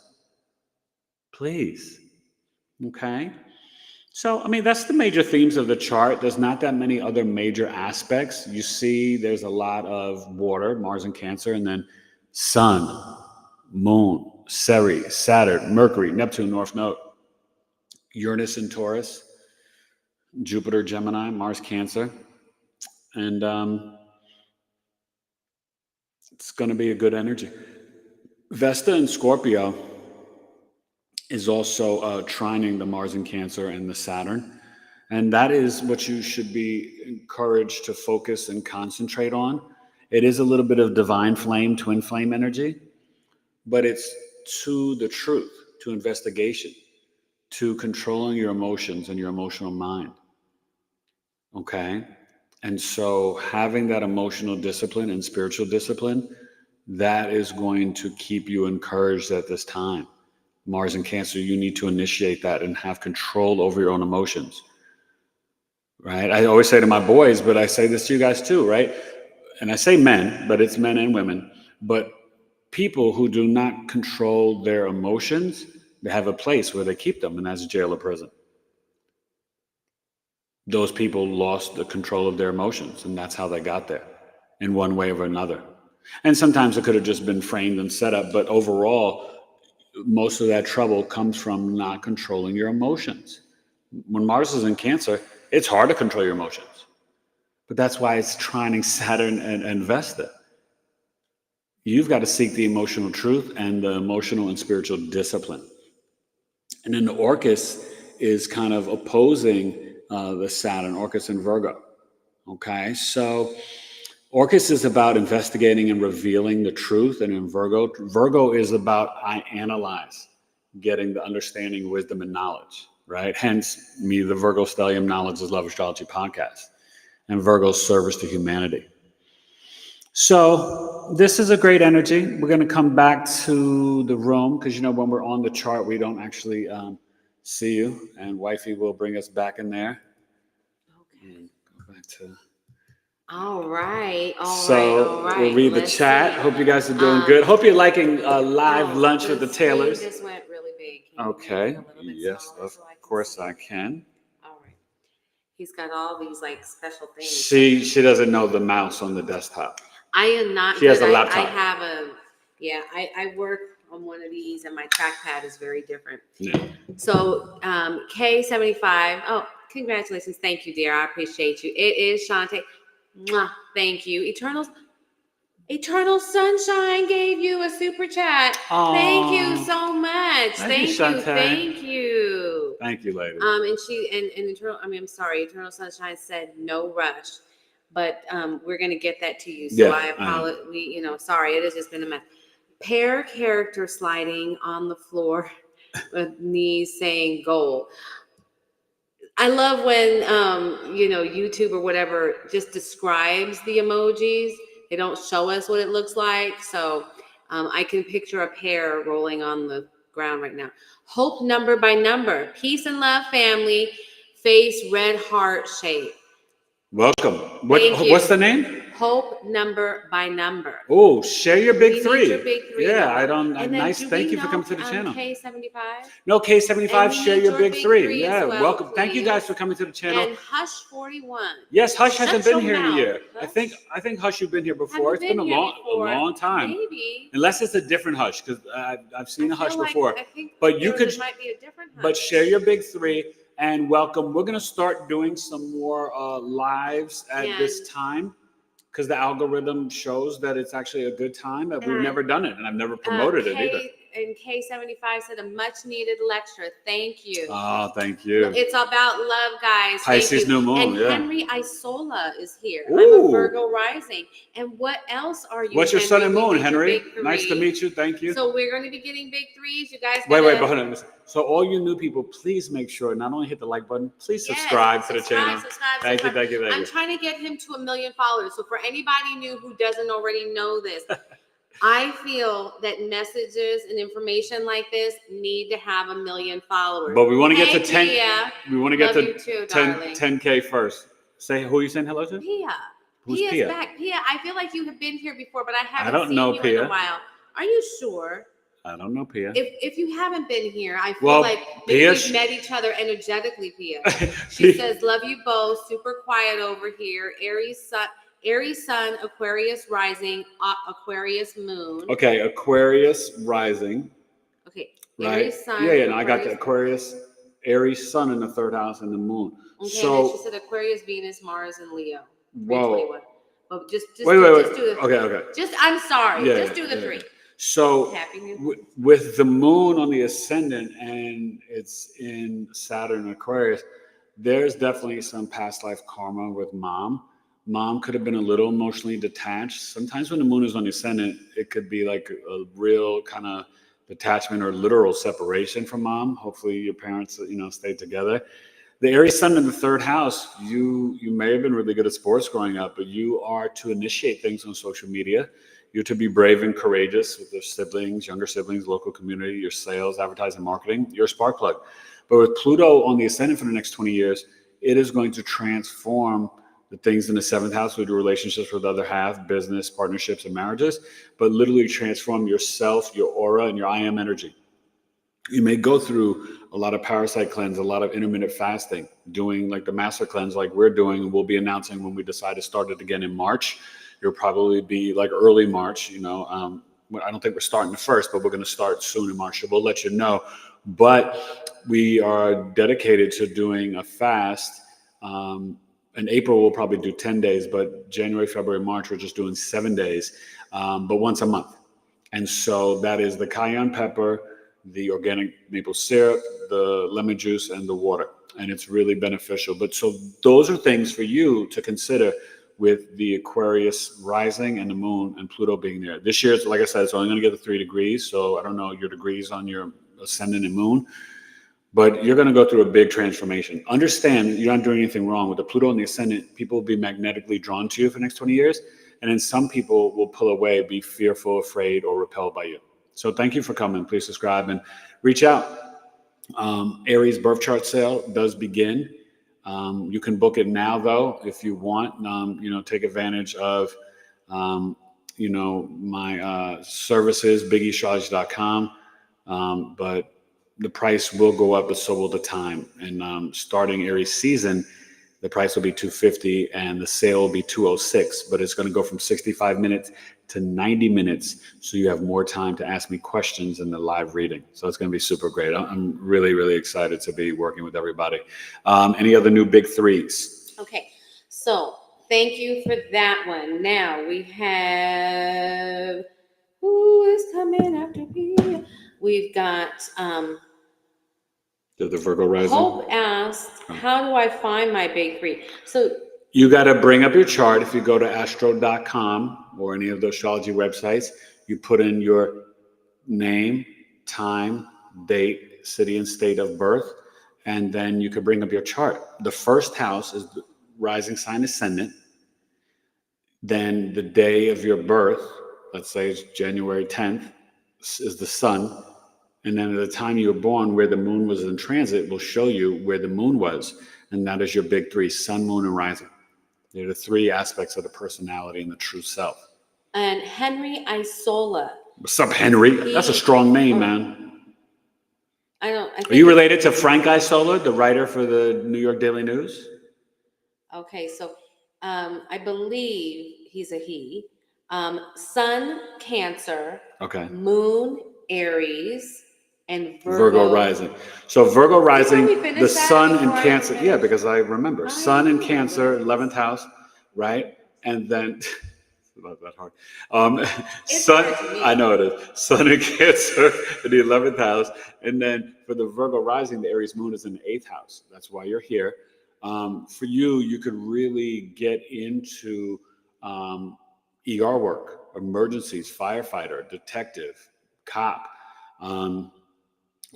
Please. Okay? So, that's the major themes of the chart. There's not that many other major aspects. You see there's a lot of water, Mars and Cancer, and then Sun, Moon, Ceres, Saturn, Mercury, Neptune, North Node, Uranus and Taurus, Jupiter, Gemini, Mars, Cancer. And it's going to be a good energy. Vesta and Scorpio is also trining the Mars and Cancer and the Saturn. And that is what you should be encouraged to focus and concentrate on. It is a little bit of divine flame, twin flame energy, but it's to the truth, to investigation, to controlling your emotions and your emotional mind. Okay? And so having that emotional discipline and spiritual discipline, that is going to keep you encouraged at this time. Mars and Cancer, you need to initiate that and have control over your own emotions. Right? I always say to my boys, but I say this to you guys too, right? And I say men, but it's men and women. But people who do not control their emotions, they have a place where they keep them, and that's jail or prison. Those people lost the control of their emotions, and that's how they got there in one way or another. And sometimes it could have just been framed and set up, but overall, most of that trouble comes from not controlling your emotions. When Mars is in Cancer, it's hard to control your emotions. But that's why it's trining Saturn and Vesta. You've got to seek the emotional truth and the emotional and spiritual discipline. And then the Orcus is kind of opposing the Saturn, Orcus and Virgo. Okay, so Orcus is about investigating and revealing the truth, and in Virgo is about I analyze. getting the understanding, wisdom, and knowledge, right? Hence, me, the Virgo Stellium Knowledge is Love Astrology podcast, and Virgo's service to humanity. So this is a great energy. We're going to come back to the room because, when we're on the chart, we don't actually see you, and Wifey will bring us back in there. Okay. Go back to... All right. We'll read the chat. See. Hope you guys are doing good. Hope you're liking live lunch with the Taylors. Just went really big. Okay. Yes, of course I can. All right. He's got all these special things. She doesn't know the mouse on the desktop. I am not. She has a laptop. I have I work on one of these, and my trackpad is very different. Yeah. So K75. Oh, congratulations! Thank you, dear. I appreciate you. It is Shantae. Mwah, thank you. Eternal Sunshine gave you a super chat. Aww. Thank you so much. Thank you, Shantae. Thank you. Thank you, lady. I'm sorry. Eternal Sunshine said no rush. But we're gonna get that to you. So I apologize. Sorry, it has just been a mess. Pair character sliding on the floor with knees saying goal. I love when YouTube or whatever just describes the emojis. They don't show us what it looks like. So I can picture a pear rolling on the ground right now. Hope number by number. Peace and love, family. Face red heart shape. Welcome. What's the name? Hope number by number. Oh, share your big three. Your big three. Yeah, nice. Thank you for coming to the channel. K75. No, K75. Share your big three. Yeah, well, welcome. Please. Thank you guys for coming to the channel. And Hush 41. Yes, Hush hasn't been here in a year. Hush. I think Hush, you've been here before. It's been a long time. Maybe. Unless it's a different Hush, because I've seen a Hush before. But it might be a different Hush. But share your big three. And welcome. We're going to start doing some more lives at this time because the algorithm shows that it's actually a good time. We've never done it, and I've never promoted it either. And K75 said a much needed lecture. Thank you. Oh, thank you. It's about love, guys. Pisces New Moon. And Henry Isola is here. Ooh. I'm a Virgo rising. And what else are you? What's your sun and moon, Henry? Nice to meet you. Thank you. So we're going to be getting big threes. You guys. Wait, hold on. So all you new people, please make sure not only hit the like button, please subscribe to the channel. Thank you. I'm trying to get him to 1 million followers. So for anybody new who doesn't already know this. I feel that messages and information like this need to have 1 million followers. But we want to get to 10. Pia. We want to get Love to you too, 10K first. Say who are you saying hello to? Pia. Who's Pia's Pia? Back. Pia, I feel like you have been here before, but I haven't don't seen know you Pia. in a while. Are you sure? I don't know, Pia. If you haven't been here, I feel like maybe we've met each other energetically, Pia. She says, love you both. Super quiet over here. Aries Sun, Aquarius rising, Aquarius moon. Okay, Aquarius rising. Okay, right? Aries Sun. Yeah, I got the Aquarius, Aries Sun in the 3rd house and the moon. Okay, so then she said Aquarius, Venus, Mars, and Leo. Whoa. But just wait. do the three. Okay. I'm sorry. Just do the three. So with the moon on the ascendant and it's in Saturn Aquarius, there's definitely some past life karma with mom. Mom could have been a little emotionally detached. Sometimes when the moon is on the ascendant, it could be like a real kind of detachment or literal separation from mom. Hopefully your parents, stayed together. The Aries Sun in the 3rd house, you may have been really good at sports growing up, but you are to initiate things on social media. You're to be brave and courageous with your siblings, younger siblings, local community, your sales, advertising, marketing. You're a spark plug. But with Pluto on the ascendant for the next 20 years, it is going to transform the things in the 7th house with your relationships with other half, business, partnerships, and marriages, but literally transform yourself, your aura, and your I am energy. You may go through a lot of parasite cleanse, a lot of intermittent fasting, doing like the master cleanse like we're doing, and we'll be announcing when we decide to start it again in March. It'll probably be like early March, I don't think we're starting the 1st, but we're going to start soon in March. So we'll let you know. But we are dedicated to doing a fast. In April, we'll probably do 10 days, but January, February, March, we're just doing 7 days, but once a month. And so that is the cayenne pepper, the organic maple syrup, the lemon juice, and the water. And it's really beneficial. But so those are things for you to consider with the Aquarius rising and the moon and Pluto being there. This year, like I said, it's only going to get to 3 degrees. So I don't know your degrees on your ascendant and moon. But you're going to go through a big transformation. Understand you're not doing anything wrong. With the Pluto and the ascendant, people will be magnetically drawn to you for the next 20 years. And then some people will pull away, be fearful, afraid, or repelled by you. So thank you for coming. Please subscribe and reach out. Aries birth chart sale does begin. You can book it now, though, if you want. Take advantage of, my services, BigEAstro.com. But the price will go up, but so will the time. And starting Aries season, the price will be $250 and the sale will be $206. But it's going to go from 65 minutes to 90 minutes, so you have more time to ask me questions in the live reading. So it's going to be super great. I'm really, really excited to be working with everybody. Any other new big threes? Okay, so thank you for that one. Now we have, who is coming after me? We've got The Virgo rising. Hope asked, how do I find my big three? So you got to bring up your chart. If you go to astro.com or any of the astrology websites, you put in your name, time, date, city, and state of birth, and then you can bring up your chart. The first house is the rising sign ascendant. Then the day of your birth, let's say it's January 10th, is the sun. And then at the time you were born, where the moon was in transit will show you where the moon was. And that is your big three: sun, moon, and rising. They're the three aspects of the personality and the true self. And Henry Isola. What's up, Henry? That's a strong name, man. Are you related to Frank Isola, the writer for the New York Daily News? Okay, so I believe he's a he. Sun, Cancer. Okay. Moon, Aries. And Virgo rising. So Virgo rising, the sun in Cancer. Yeah, because I remember. Sun in Cancer, 11th house, right? And then, it's not that hard. Sun, I know it is. Sun in Cancer in the 11th house. And then for the Virgo rising, the Aries moon is in the 8th house. That's why you're here. For you could really get into ER work, emergencies, firefighter, detective, cop.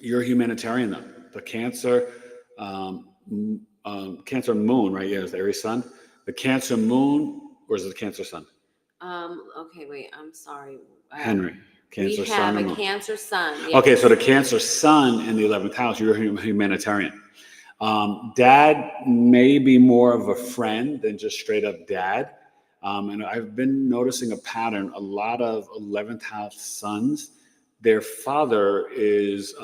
You're a humanitarian, though. The Cancer, Cancer moon, right? Yeah, it's the Aries sun. The Cancer moon, or is it the Cancer sun? Okay, wait. I'm sorry. Henry, Cancer sun. We have a Cancer sun. Yes. Okay, so the Cancer sun in the 11th house. You're a humanitarian. Dad may be more of a friend than just straight up dad. And I've been noticing a pattern. A lot of 11th house sons, their father is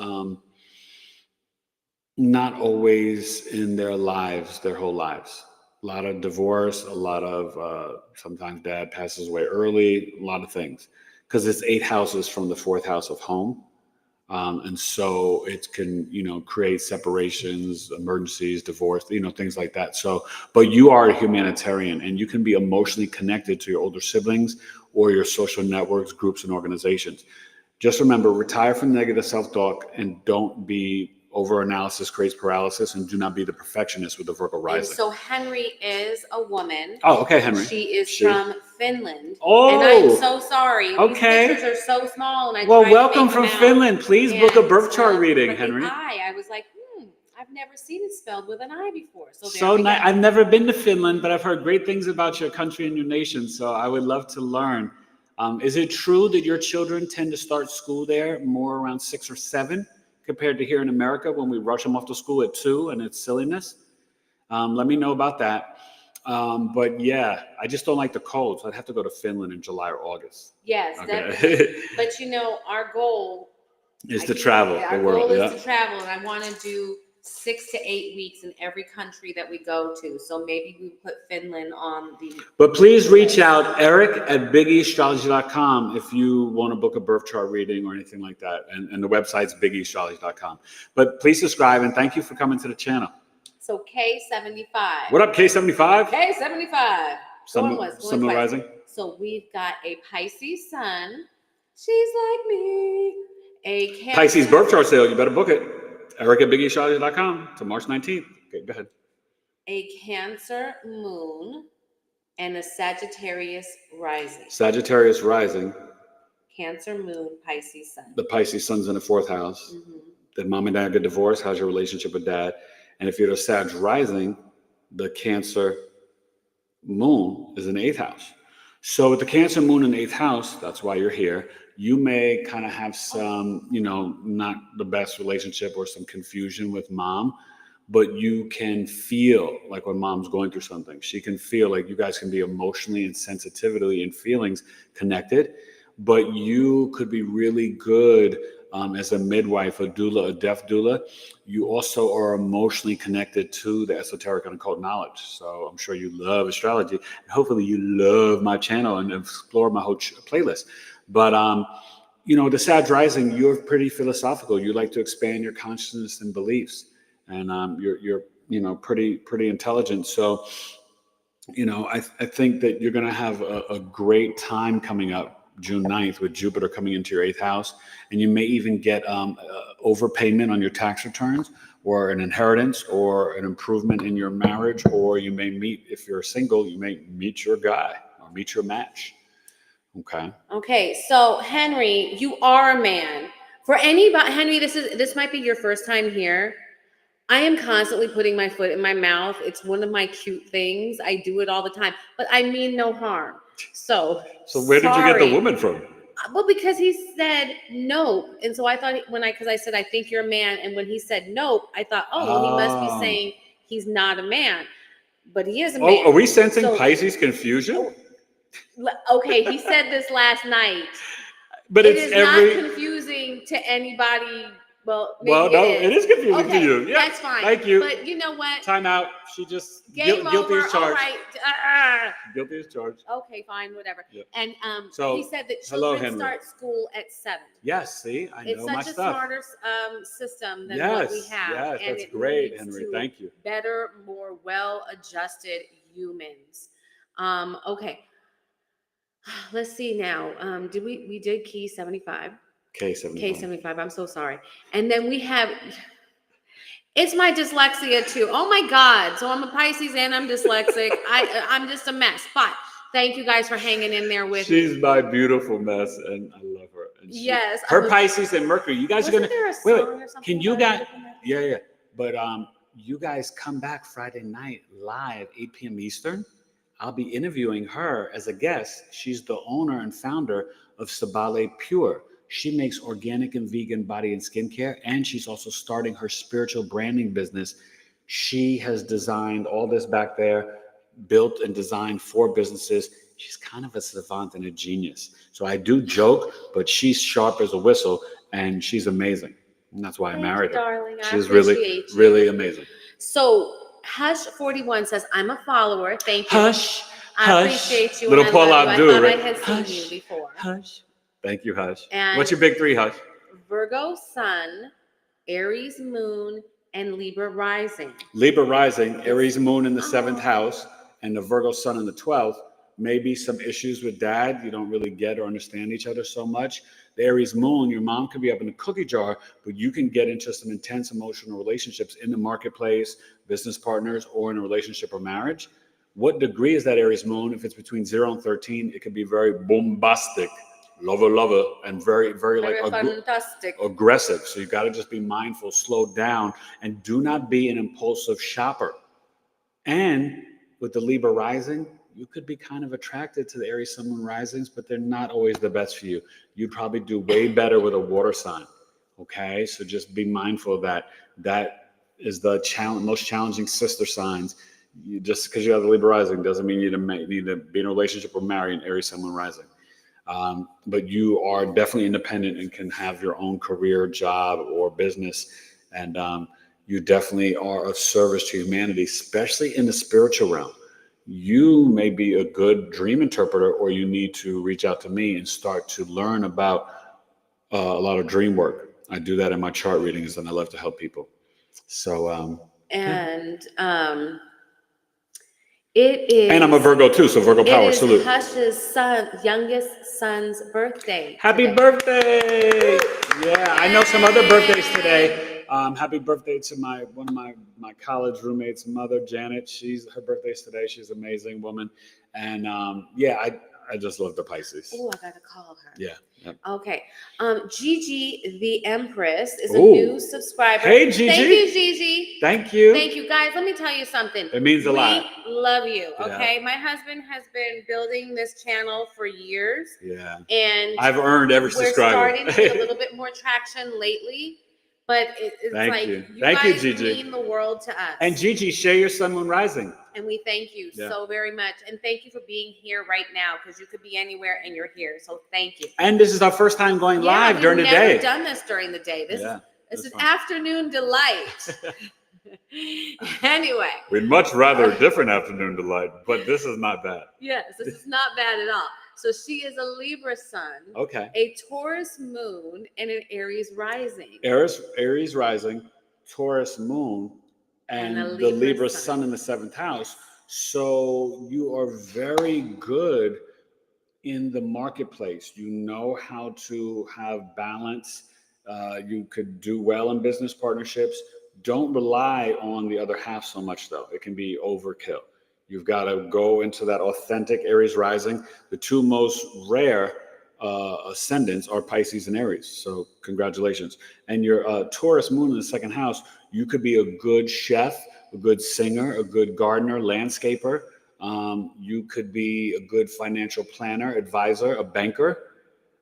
not always in their lives, their whole lives. A lot of divorce, a lot of sometimes dad passes away early, a lot of things. Because it's 8 houses from the 4th house of home. And so it can, create separations, emergencies, divorce, things like that. So, but you are a humanitarian and you can be emotionally connected to your older siblings or your social networks, groups, and organizations. Just remember, retire from negative self-talk and don't be over-analysis creates paralysis, and do not be the perfectionist with the Virgo rising. And so Henry is a woman. Oh, okay, Henry. She is from Finland. Oh. And I'm so sorry. Okay. These pictures are so small. And welcome from Finland. Please book a birth chart reading, Henry. I was like, I've never seen it spelled with an I before. So nice. I've never been to Finland, but I've heard great things about your country and your nation. So I would love to learn. Is it true that your children tend to start school there more around 6 or 7 compared to here in America when we rush them off to school at 2 and it's silliness? Let me know about that. But yeah, I just don't like the cold. So I'd have to go to Finland in July or August. Yes, okay. Definitely. But our goal is to travel the world. Our goal is to travel, and I want to do 6 to 8 weeks in every country that we go to. So maybe we put Finland on the... But please reach out, Eric at BigEAstrology.com if you want to book a birth chart reading or anything like that. And the website's BigEAstrology.com. But please subscribe, and thank you for coming to the channel. So K75. What up, K75? K75. Sun rising. So we've got a Pisces sun. She's like me. A Cancer. Pisces birth chart sale. You better book it. Eric at BigEAstrology.com to March 19th. Okay, go ahead. A Cancer moon and a Sagittarius rising. Sagittarius rising. Cancer Moon, Pisces Sun. The Pisces Sun's in the 4th house. Mm-hmm. Did mom and dad get divorced? How's your relationship with dad? And if you're the Sag rising, the Cancer Moon is in the 8th house. So with the Cancer Moon in the 8th house, that's why you're here. You may kind of have some, not the best relationship or some confusion with mom, but you can feel like when mom's going through something. She can feel like you guys can be emotionally and sensitively and feelings connected, but you could be really good as a midwife, a doula, a death doula. You also are emotionally connected to the esoteric and occult knowledge. So I'm sure you love astrology. And hopefully you love my channel and explore my whole playlist. But, the Sag rising, you're pretty philosophical. You like to expand your consciousness and beliefs. And you're pretty intelligent. So, I think that you're going to have a great time coming up June 9th with Jupiter coming into your 8th house. And you may even get overpayment on your tax returns or an inheritance or an improvement in your marriage, or you may meet, if you're single, you may meet your guy or meet your match. Okay. So Henry, you are a man. For anybody, Henry, this might be your first time here. I am constantly putting my foot in my mouth. It's one of my cute things. I do it all the time, but I mean no harm. So where did you get the woman from? Well, because he said nope. And so I thought because I said, I think you're a man. And when he said nope, I thought, he must be saying he's not a man, but he is a man. Are we sensing Pisces confusion? Okay. He said this last night, but it is not confusing to anybody. Well, it is confusing to you. Yeah, that's fine. Thank you. But you know what? Time out. She just guilty as charged. All right. Guilty as charged. Okay, fine, whatever. Yep. And so, he said that children start school at 7. Yes, see, I know my stuff. It's such a smarter system than what we have. Yes, that's great, Henry. Thank you. Better, more well-adjusted humans. Okay. Let's see now. We did key 75. K75. I'm so sorry. And then we have, it's my dyslexia too. Oh my God. So I'm a Pisces and I'm dyslexic. I'm just a mess. But thank you guys for hanging in there with me. She's my beautiful mess and I love her. And yes. Her Pisces and Mercury. You guys are going to, wait, can you guys, yeah. But you guys come back Friday night live, 8 p.m. Eastern. I'll be interviewing her as a guest. She's the owner and founder of Sabale Pure. She makes organic and vegan body and skincare, and she's also starting her spiritual branding business. She has designed all this back there, built and designed 4 businesses. She's kind of a savant and a genius. So I do joke, but she's sharp as a whistle, and she's amazing. And that's why I married her. Darling. She's really amazing. So Hush41 says, I'm a follower. Thank you. Hush. I appreciate you. Little Paul Abdul, right? I thought I had seen you before. Hush. Thank you, Hush. And what's your big 3, Hush? Virgo Sun, Aries Moon, and Libra Rising. Libra Rising, Aries Moon in the 7th house, and the Virgo Sun in the 12th. Maybe some issues with dad. You don't really get or understand each other so much. The Aries Moon, your mom could be up in the cookie jar, but you can get into some intense emotional relationships in the marketplace, business partners, or in a relationship or marriage. What degree is that Aries Moon? If it's between 0 and 13, it can be very bombastic. Lover, and very aggressive. So you got to just be mindful, slow down, and do not be an impulsive shopper. And with the Libra rising, you could be kind of attracted to the Aries Sun Moon risings, but they're not always the best for you. You'd probably do way better with a water sign. Okay, so just be mindful of that. That is the most challenging sister signs. Just because you have the Libra rising doesn't mean you need to be in a relationship or marry an Aries Sun Moon rising. But you are definitely independent and can have your own career, job, or business. And you definitely are of service to humanity, especially in the spiritual realm. You may be a good dream interpreter, or you need to reach out to me and start to learn about a lot of dream work. I do that in my chart readings, and I love to help people. So, it is. And I'm a Virgo too, so Virgo power, salute. Hush's youngest son's birthday. Happy birthday! Yeah, I know some other birthdays today. Happy birthday to one of my college roommates' mother, Janet. Her birthday's today. She's an amazing woman. And I just love the Pisces. Oh, I gotta call her. Yeah. Yep. Okay. Gigi the Empress is a Ooh. new subscriber. Hey, Gigi. Thank you, Gigi. Thank you. Thank you, guys. Let me tell you something. It means a lot. We love you. Yeah. Okay. My husband has been building this channel for years. Yeah. And I've earned every subscriber. We're starting to get a little bit more traction lately. But it's Thank like you. you Thank guys you, Gigi. mean the world to us. And Gigi, share your sun, moon, rising. And we thank you so very much. And thank you for being here right now, because you could be anywhere and you're here. So thank you. And this is our first time going live during the day. We've never done this during the day. This is afternoon delight. Anyway. We'd much rather a different afternoon delight, but this is not bad. Yes, this is not bad at all. So she is a Libra sun, a Taurus moon, and an Aries rising. Aries rising, Taurus moon, and the Libra sun in the 7th house. So you are very good in the marketplace. You know how to have balance. You could do well in business partnerships. Don't rely on the other half so much, though. It can be overkill. You've got to go into that authentic Aries rising. The two most rare ascendants are Pisces and Aries. So congratulations. And your Taurus moon in the 2nd house, you could be a good chef, a good singer, a good gardener, landscaper. You could be a good financial planner, advisor, a banker.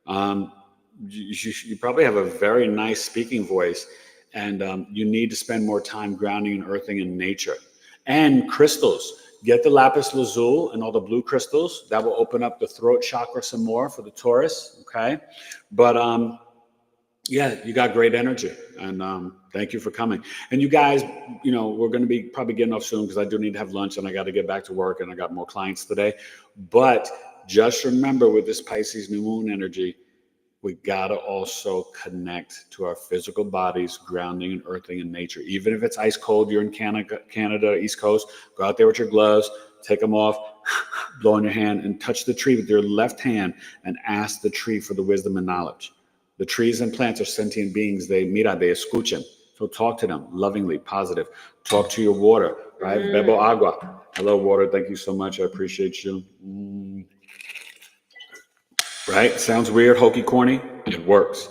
You probably have a very nice speaking voice, and you need to spend more time grounding and earthing in nature. And crystals. Get the lapis lazuli and all the blue crystals. That will open up the throat chakra some more for the Taurus, okay? But yeah, you got great energy, and thank you for coming. And you guys, you know, we're going to be probably getting off soon because I do need to have lunch and I got to get back to work and I got more clients today. But just remember, with this Pisces new moon energy, we got to also connect to our physical bodies, grounding and earthing in nature. Even if it's ice cold, you're in Canada, East Coast, go out there with your gloves, take them off, blow on your hand, and touch the tree with your left hand and ask the tree for the wisdom and knowledge. The trees and plants are sentient beings. They escuchan. So talk to them lovingly, positive. Talk to your water, right? Bebo agua. Hello, water. Thank you so much. I appreciate you. Right? Sounds weird, hokey, corny. It works.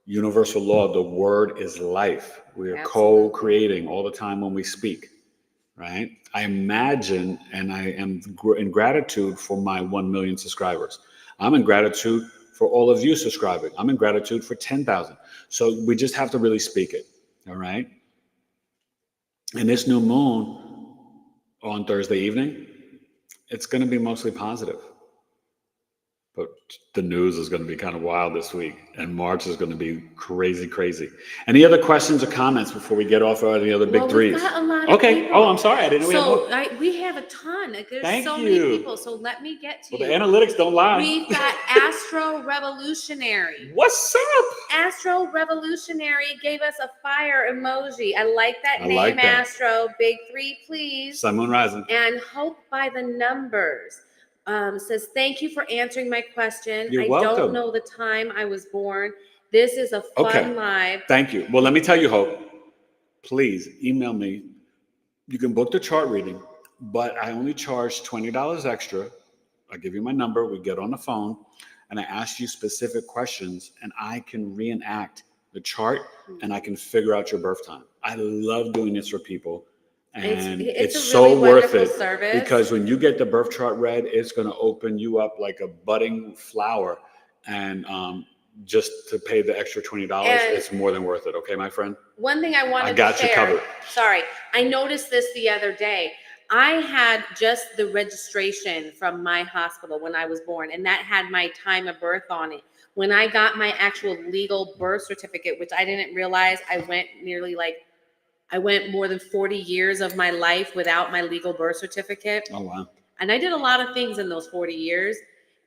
Universal law, the word is life. We are co-creating all the time when we speak, right? I imagine, and I am in gratitude for my 1 million subscribers. I'm in gratitude for all of you subscribing. I'm in gratitude for 10,000. So we just have to really speak it, all right? And this new moon on Thursday evening, it's going to be mostly positive. But the news is going to be kind of wild this week, and March is going to be crazy, crazy. Any other questions or comments before we get off any other big threes? We've got a lot of people. Oh, I'm sorry. I didn't know we had more. We have a ton. There's Thank so you. many people. So let me get to you. you. The analytics don't lie. We've got Astro Revolutionary. What's up? Astro Revolutionary gave us a fire emoji. I like that name, like that. Astro. Big 3, please. Sun, moon, rising. And Hope by the Numbers. Says, thank you for answering my question. You're welcome. Don't know the time I was born. This is a fun live. Thank you. Well, let me tell you, Hope, please email me. You can book the chart reading, but I only charge $20 extra. I'll give you my number. We get on the phone and I ask you specific questions, and I can reenact the chart and I can figure out your birth time. I love doing this for people. And it's so really worth it service. Because when you get the birth chart read, it's going to open you up like a budding flower. And just to pay the extra $20, it's more than worth it. Okay, my friend? One thing I wanted to share. You covered. Sorry. I noticed this the other day. I had just the registration from my hospital when I was born, and that had my time of birth on it. When I got my actual legal birth certificate, which I didn't realize, I went more than 40 years of my life without my legal birth certificate. Oh, wow. And I did a lot of things in those 40 years.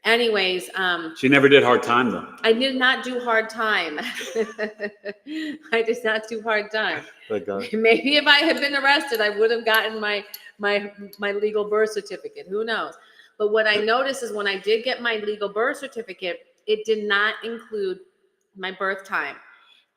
Anyways. She never did hard time, though. I did not do hard time. I did not do hard time. Maybe if I had been arrested, I would have gotten my legal birth certificate. Who knows? But what I noticed is when I did get my legal birth certificate, it did not include my birth time.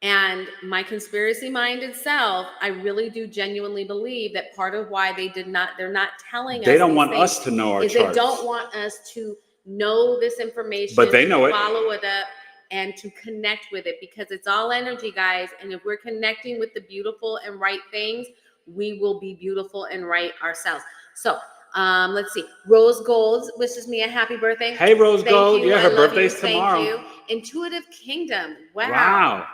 And my conspiracy-minded self, I really do genuinely believe that part of why they're not telling us. They don't want us to know our charts. They don't want us to know this information, But they know it. follow it up, and to connect with it, because it's all energy, guys. And if we're connecting with the beautiful and right things, we will be beautiful and right ourselves. So let's see. Rose Gold wishes me a happy birthday. Hey, Rose Thank Gold. you. Yeah, I her love birthday's you. tomorrow. Thank you. Intuitive Kingdom. Wow. Wow.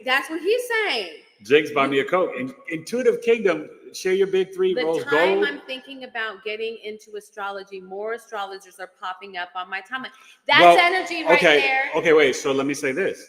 That's what he's saying. Jigs, buy me a Coke. Intuitive Kingdom, share your big three, The Rose time Gold. I'm thinking about getting into astrology, more astrologers are popping up on my timeline. That's energy right there. Okay, wait. So let me say this.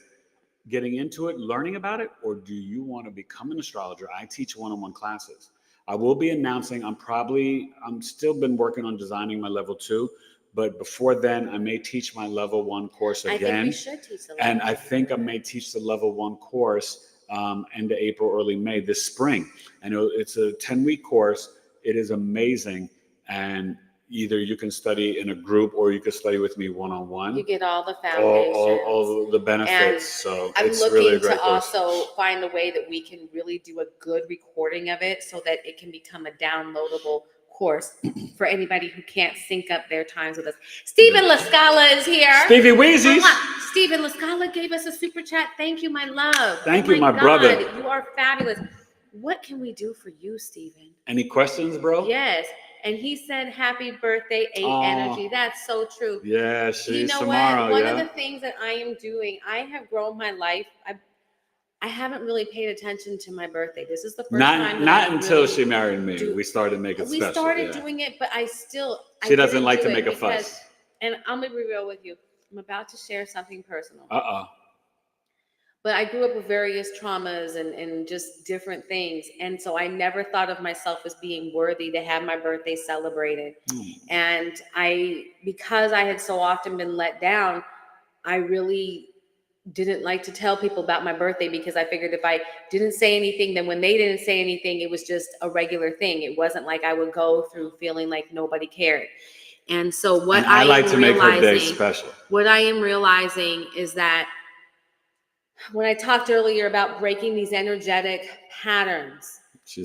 Getting into it, learning about it, or do you want to become an astrologer? I teach one-on-one classes. I will be announcing, I'm still been working on designing my level 2, but before then, I may teach my level 1 course again. I think we should teach the level And I think I may teach the level 1 course end of April, early May this spring. And it's a 10-week course. It is amazing. And either you can study in a group or you can study with me one-on-one. You get all the foundations. All the benefits. And so I'm it's looking really a great to course. also find a way that we can really do a good recording of it so that it can become a downloadable course for anybody who can't sync up their times with us. Stephen Lascala is here. Stevie Weezy's. Stephen Lascala gave us a super chat. Thank you, my love. Thank you, my brother. You are fabulous. What can we do for you, Stephen? Any questions, bro? Yes. And he said, happy birthday, 8 energy. That's so true. Yeah, she's you know tomorrow. What? One of the things that I am doing, I have grown my life. I haven't really paid attention to my birthday. This is the first time. Not until she married me. We started making it special. We started doing it, but she doesn't like to make a fuss. And I'm going to be real with you. I'm about to share something personal. Uh-oh. But I grew up with various traumas and just different things. And so I never thought of myself as being worthy to have my birthday celebrated. And because I had so often been let down, I really didn't like to tell people about my birthday, because I figured if I didn't say anything, then when they didn't say anything, it was just a regular thing. It wasn't like I would go through feeling like nobody cared. And so I like to make her day special. What I am realizing is that when I talked earlier about breaking these energetic patterns,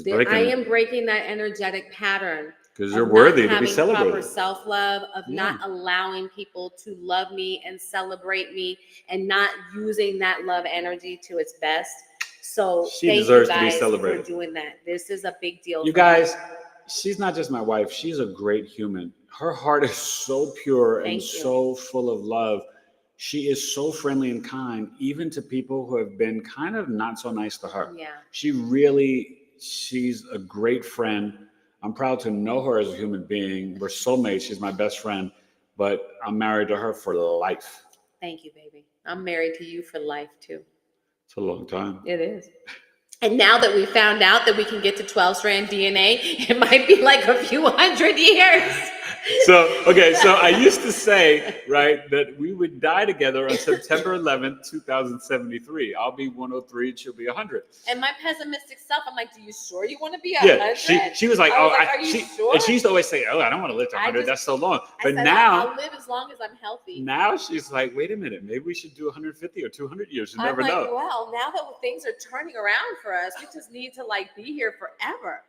I am breaking that energetic pattern. Because you're worthy to be celebrated. Proper self-love, of not allowing people to love me and celebrate me, and not using that love energy to its best. So she deserves to be for celebrated. doing that. This is a big deal. You guys, she's not just my wife. She's a great human. Her heart is so pure and so full of love. She is so friendly and kind, even to people who have been kind of not so nice to her. Yeah. She's a great friend. I'm proud to know her as a human being. We're soulmates. She's my best friend, but I'm married to her for life. Thank you, baby. I'm married to you for life, too. It's a long time. It is. And now that we found out that we can get to 12-strand DNA, it might be like a few hundred years. So I used to say, right, that we would die together on September 11th, 2073. I'll be 103 and she'll be 100. And my pessimistic self, I'm like, do you sure you want to be 100? Yeah, she was like, are you sure? And she used to always say, I don't want to live to 100. That's so long. But now I'll live as long as I'm healthy. Now she's like, wait a minute, maybe we should do 150 or 200 years. You never know. Well, now that things are turning around for us, we just need to be here forever.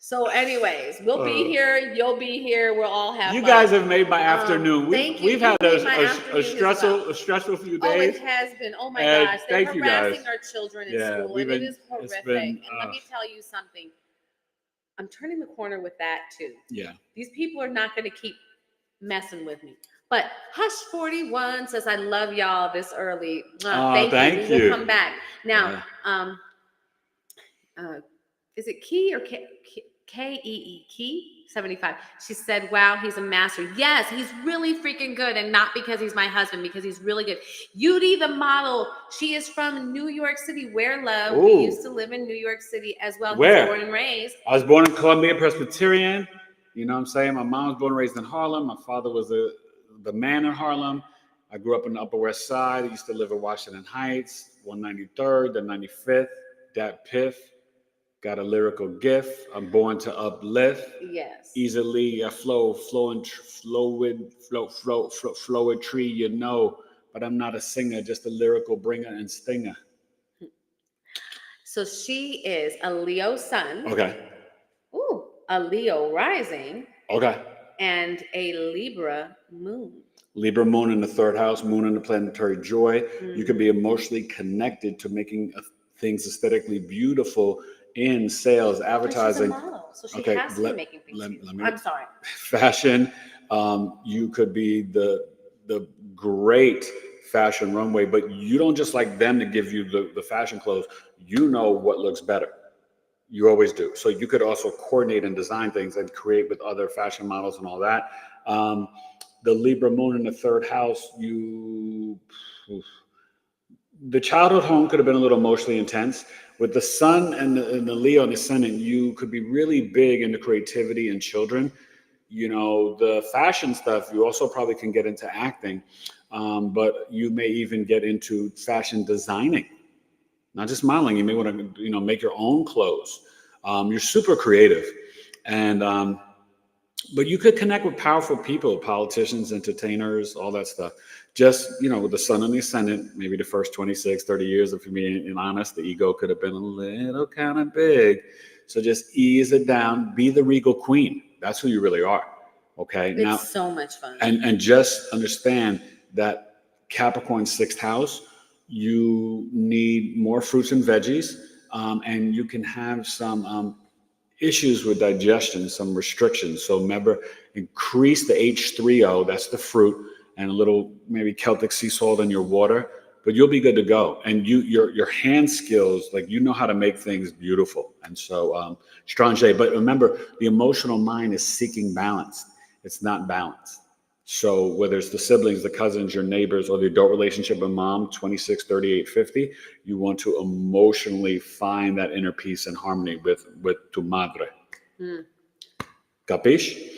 So anyways, we'll be here. You'll be here. We'll all have fun. You guys have made my afternoon. We've had a stressful few days. Oh, it has been. Oh my gosh. They're harassing our children in school. And it is horrific. And let me tell you something. I'm turning the corner with that too. Yeah. These people are not going to keep messing with me. But Hush 41 says, I love y'all this early. Thank you. We will come back. Now, is it Key or K-E-E? Key 75. She said, wow, he's a master. Yes, he's really freaking good. And not because he's my husband, because he's really good. Yudi, the model, she is from New York City. Where, love? Ooh. We used to live in New York City as well. Where? He's born and raised. I was born in Columbia Presbyterian. You know what I'm saying? My mom was born and raised in Harlem. My father was the man in Harlem. I grew up in the Upper West Side. I used to live in Washington Heights, 193rd, then 95th, Dat Piff. Got a lyrical gift. I'm born to uplift. Yes. Easily, I flow with tree, you know. But I'm not a singer, just a lyrical bringer and stinger. So she is a Leo sun. Okay. Ooh, a Leo rising. Okay. And a Libra moon. Libra moon in the third house, moon in the planetary joy. You could be emotionally connected to making things aesthetically beautiful in sales, advertising. But she's a model, so she has to be making things beautiful. I'm sorry. Fashion. You could be the great fashion runway, but you don't just like them to give you the fashion clothes. You know what looks better. You always do. So you could also coordinate and design things and create with other fashion models and all that. The Libra moon in the third house, the childhood home could have been a little emotionally intense. With the sun and the Leo and the ascendant, you could be really big into creativity and children. You know, the fashion stuff, you also probably can get into acting, but you may even get into fashion designing, not just modeling. You may want to, make your own clothes. You're super creative. And but you could connect with powerful people, politicians, entertainers, all that stuff. Just, with the sun and the ascendant, maybe the first 26, 30 years, if you're being honest, the ego could have been a little kind of big. So just ease it down. Be the regal queen. That's who you really are. Okay. It's so much fun. And just understand that Capricorn sixth house, you need more fruits and veggies, and you can have some issues with digestion, some restrictions. So remember, increase the H3O, that's the fruit, and a little maybe Celtic sea salt in your water, but you'll be good to go. And your hand skills, like how to make things beautiful. And so strange. But remember, the emotional mind is seeking balance. It's not balanced. So whether it's the siblings, the cousins, your neighbors, or the adult relationship with mom, 26, 38, 50, you want to emotionally find that inner peace and harmony with tu madre. Capiche?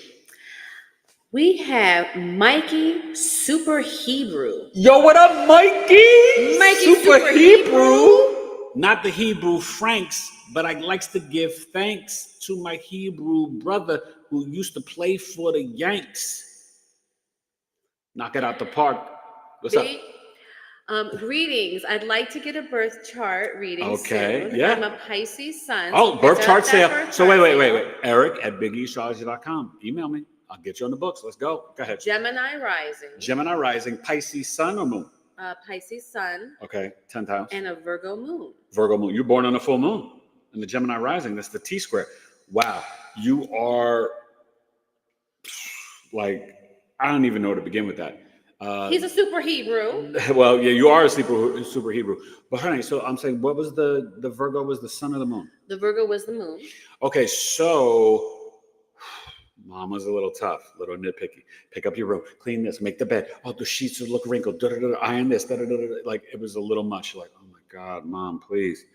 We have Mikey Super Hebrew. Yo, what up, Mikey? Mikey Super Hebrew. Not the Hebrew Franks, but I likes to give thanks to my Hebrew brother who used to play for the Yanks. Knock it out the park. What's up? Greetings. I'd like to get a birth chart reading soon. Yeah. I'm a Pisces sun. Oh, birth chart sale. So wait. Eric at BigEAstro.com. Email me. I'll get you on the books. Let's go. Go ahead. Gemini rising. Gemini rising. Pisces sun or moon? Pisces sun. Okay. 10th house. And a Virgo moon. Virgo moon. You're born on a full moon. And the Gemini rising, that's the T square. Wow. You are like, I don't even know where to begin with that. He's a super Hebrew. Well, yeah, you are a super Hebrew. But honey, so I'm saying, what was the Virgo was the sun or the moon? The Virgo was the moon. Okay, so mom was a little tough, a little nitpicky. Pick up your room, clean this, make the bed. Oh, the sheets look wrinkled. Iron this. Like it was a little much. Like, oh my God, mom, please.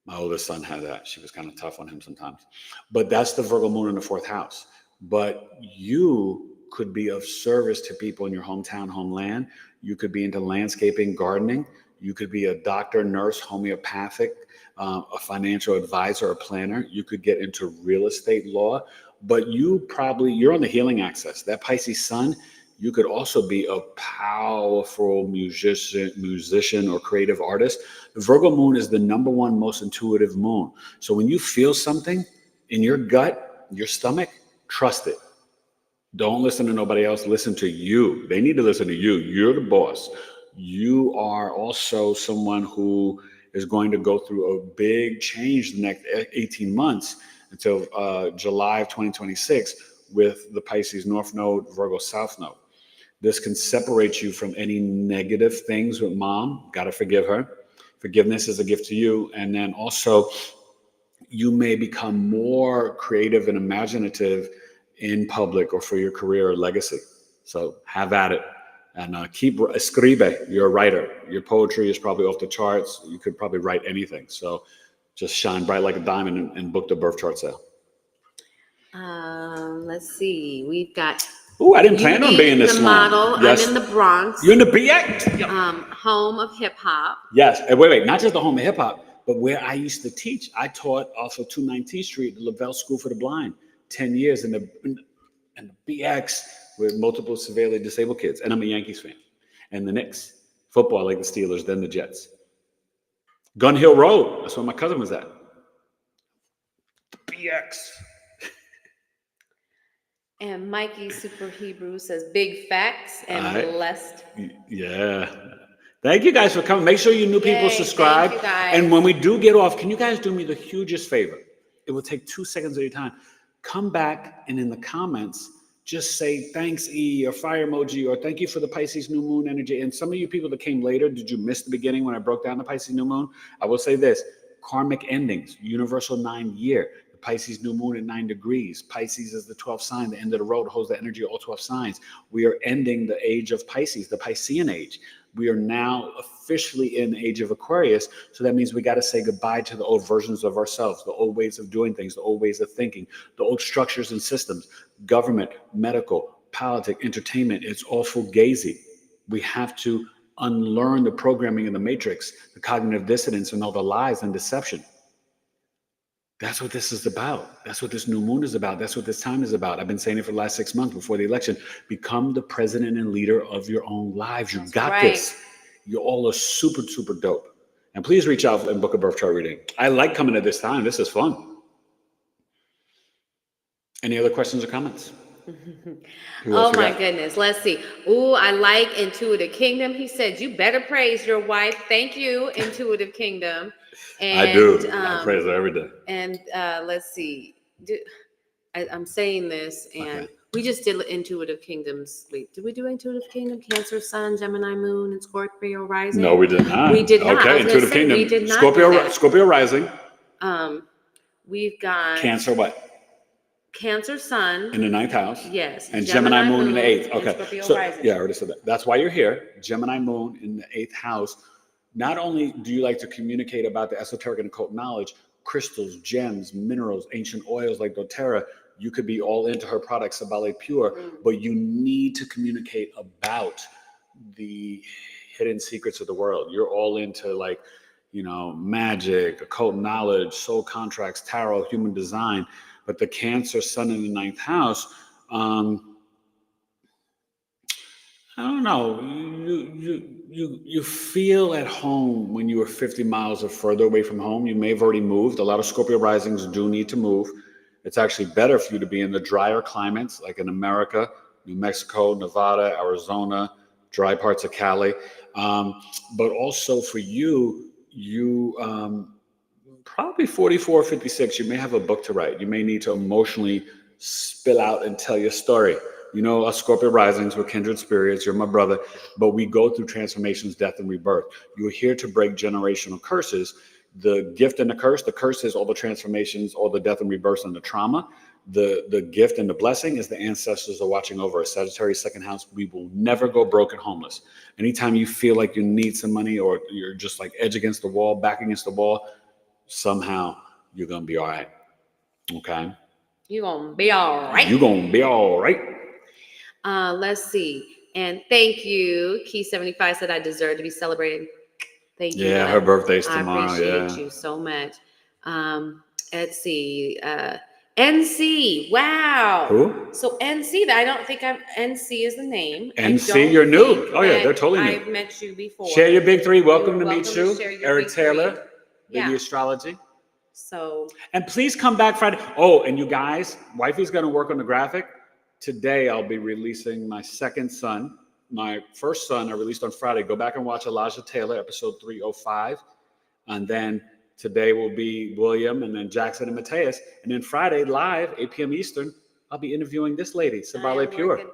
My oldest son had that. She was kind of tough on him sometimes. But that's the Virgo moon in the fourth house. But you could be of service to people in your hometown, homeland. You could be into landscaping, gardening. You could be a doctor, nurse, homeopathic, a financial advisor, a planner. You could get into real estate law, but you're on the healing axis. That Pisces sun, you could also be a powerful musician or creative artist. The Virgo moon is the number one most intuitive moon. So when you feel something in your gut, your stomach, trust it. Don't listen to nobody else. Listen to you. They need to listen to you. You're the boss. You are also someone who is going to go through a big change the next 18 months until July of 2026 with the Pisces North Node, Virgo South Node. This can separate you from any negative things with mom. Got to forgive her. Forgiveness is a gift to you. And then also, you may become more creative and imaginative in public or for your career or legacy. So have at it. And escribe, you're a writer. Your poetry is probably off the charts. You could probably write anything. So just shine bright like a diamond and book the birth chart sale. Let's see. We've got... Ooh, I didn't plan on being this the long. model. Yes. I'm in the Bronx. You're in the BX? Yep. Home of hip hop. Yes. And wait. Not just the home of hip hop, but where I used to teach. I taught also 219th Street, the Lavelle School for the Blind, 10 years in the BX with multiple severely disabled kids. And I'm a Yankees fan. And the Knicks, football like the Steelers, then the Jets. Gun Hill Road, that's where my cousin was at. The BX. And Mikey Super Hebrew says, big facts and All right. blessed. Yeah. Thank you guys for coming. Make sure you new people Yay, subscribe. thank you guys. And when we do get off, can you guys do me the hugest favor? It will take 2 seconds of your time. Come back and in the comments, just say thanks, E, or fire emoji, or thank you for the Pisces New Moon energy. And some of you people that came later, did you miss the beginning when I broke down the Pisces New Moon? I will say this, karmic endings, universal 9-year. Pisces new moon at 9 degrees. Pisces is the 12th sign. The end of the road holds the energy of all 12 signs. We are ending the age of Pisces, the Piscean age. We are now officially in the age of Aquarius. So that means we got to say goodbye to the old versions of ourselves, the old ways of doing things, the old ways of thinking, the old structures and systems, government, medical, politics, entertainment. It's all fugazi. We have to unlearn the programming in the matrix, the cognitive dissonance and all the lies and deception. That's what this is about. That's what this new moon is about. That's what this time is about. I've been saying it for the last 6 months before the election. Become the president and leader of your own lives. You got this. You all are super, super dope. And please reach out and book a birth chart reading. I like coming at this time. This is fun. Any other questions or comments? Oh my goodness. Let's see. Ooh, I like Intuitive Kingdom. He said, you better praise your wife. Thank you, Intuitive Kingdom. And, I do. I praise her every day. And let's see. I'm saying this, and we just did Intuitive Kingdoms. Wait, did we do Intuitive Kingdom? Cancer, Sun, Gemini, Moon, and Scorpio rising? No, we did not. We did not. Okay, Intuitive Kingdom. We did not. Scorpio rising. We've got Cancer what? Cancer Sun. In the 9th house. Yes. And Gemini Moon in the 8th. Okay. Scorpio So, rising. yeah, I already said that. That's why you're here. Gemini Moon in the 8th house. Not only do you like to communicate about the esoteric and occult knowledge, crystals, gems, minerals, ancient oils like doTERRA, you could be all into her product, Sabale Pure, but you need to communicate about the hidden secrets of the world. You're all into like, you know, magic, occult knowledge, soul contracts, tarot, human design. But the Cancer Sun in the 9th house, I don't know. You feel at home when you are 50 miles or further away from home. You may have already moved. A lot of Scorpio risings do need to move. It's actually better for you to be in the drier climates, like in America, New Mexico, Nevada, Arizona, dry parts of Cali. But also for you, probably 44, 56, you may have a book to write. You may need to emotionally spill out and tell your story. You know, us Scorpio risings, we're kindred spirits, you're my brother, but we go through transformations, death, and rebirth. You're here to break generational curses. The gift and the curse is all the transformations, all the death and rebirth and the trauma. The gift and the blessing is the ancestors are watching over us. Sagittarius 2nd house, we will never go broke and homeless. Anytime you feel like you need some money or you're just like edge against the wall, back against the wall, somehow you're going to be all right. Okay? You're going to be all right. You're going to be all right. Let's see. And thank you. Key 75 said I deserve to be celebrated. Thank you. Yeah, her birthday's tomorrow. I appreciate you so much. Let's see. NC. Wow. Who? So NC, I don't think NC is the name. NC, you're new. Oh yeah, they're totally new. I've met you before. Share your big three. Welcome to meet you. Eric Taylor, yeah. BigEAstro. So. And please come back Friday. Oh, and you guys, wifey's going to work on the graphic. Today, I'll be releasing my second son. My first son I released on Friday. Go back and watch Elijah Taylor, episode 305. And then today will be William, and then Jackson and Mateus. And then Friday, live, 8 p.m. Eastern, I'll be interviewing this lady, Sabale Pure.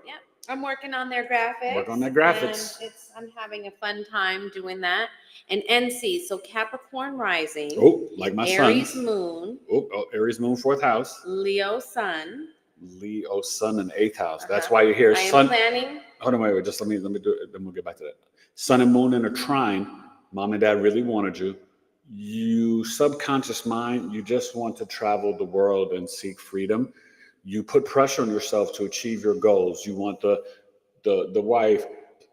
I'm working on their graphics. Work on their graphics. And I'm having a fun time doing that. And NC, so Capricorn rising. Oh, like my son. Aries moon. Oh, Aries moon, 4th house. Leo sun. Leo sun in 8th house. That's why you're here. I am planning. Hold on, wait. Just let me do it. Then we'll get back to that. Sun and moon in a trine. Mom and dad really wanted you. You subconscious mind, you just want to travel the world and seek freedom. You put pressure on yourself to achieve your goals. You want the wife,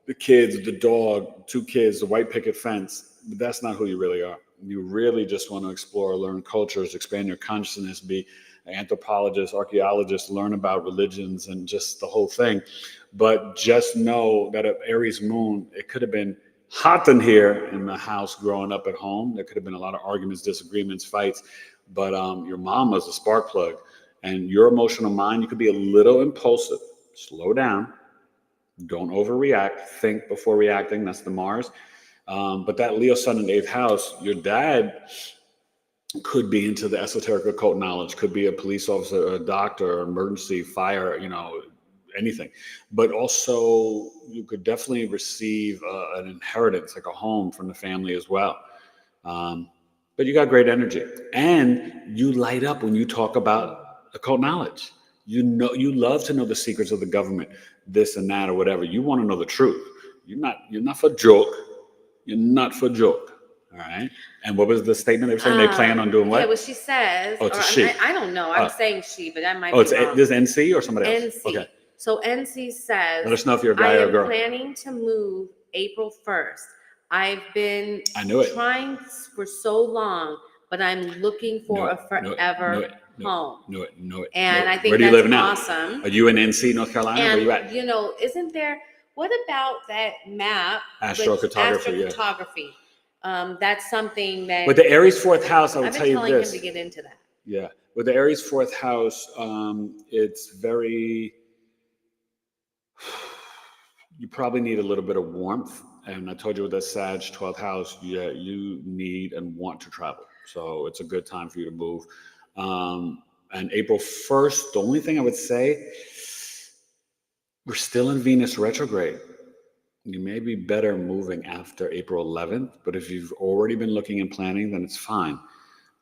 the kids, the dog, 2 kids, the white picket fence. But that's not who you really are. You really just want to explore, learn cultures, expand your consciousness, be an anthropologist, archaeologist, learn about religions and just the whole thing. But just know that at Aries moon, it could have been hot in here in the house growing up at home. There could have been a lot of arguments, disagreements, fights. But your mom was a spark plug. And your emotional mind, you could be a little impulsive. Slow down. Don't overreact. Think before reacting. That's the Mars. But that Leo Sun in the 8th house, your dad could be into the esoteric occult knowledge, could be a police officer, a doctor, emergency, fire, anything. But also you could definitely receive an inheritance, like a home from the family as well. But you got great energy, and you light up when you talk about occult knowledge. You love to know the secrets of the government, this and that or whatever. You want to know the truth. You're not for joke. You're not for joke. All right. And what was the statement they were saying? They plan on doing what? Yeah, well, she says. Oh, it's a she. I don't know. I'm saying she, but I might Oh, be wrong. this NC or somebody else? NC. Okay. So NC says, let us know if you're a guy or a girl. I am planning to move April 1st. I've been trying for so long, but I'm looking for a forever home. Know it. And I think where do you live now? Awesome. Are you in NC, North Carolina? And, where you at? Isn't there, what about that map? Astrocartography. That's something that. With the Aries 4th house, I would tell you this. I've been telling him to get into that. Yeah. With the Aries 4th house, it's very, you probably need a little bit of warmth. And I told you with that Sag 12th house, you need and want to travel. So it's a good time for you to move. And April 1st, the only thing I would say, we're still in Venus retrograde. You may be better moving after April 11th, but if you've already been looking and planning, then it's fine.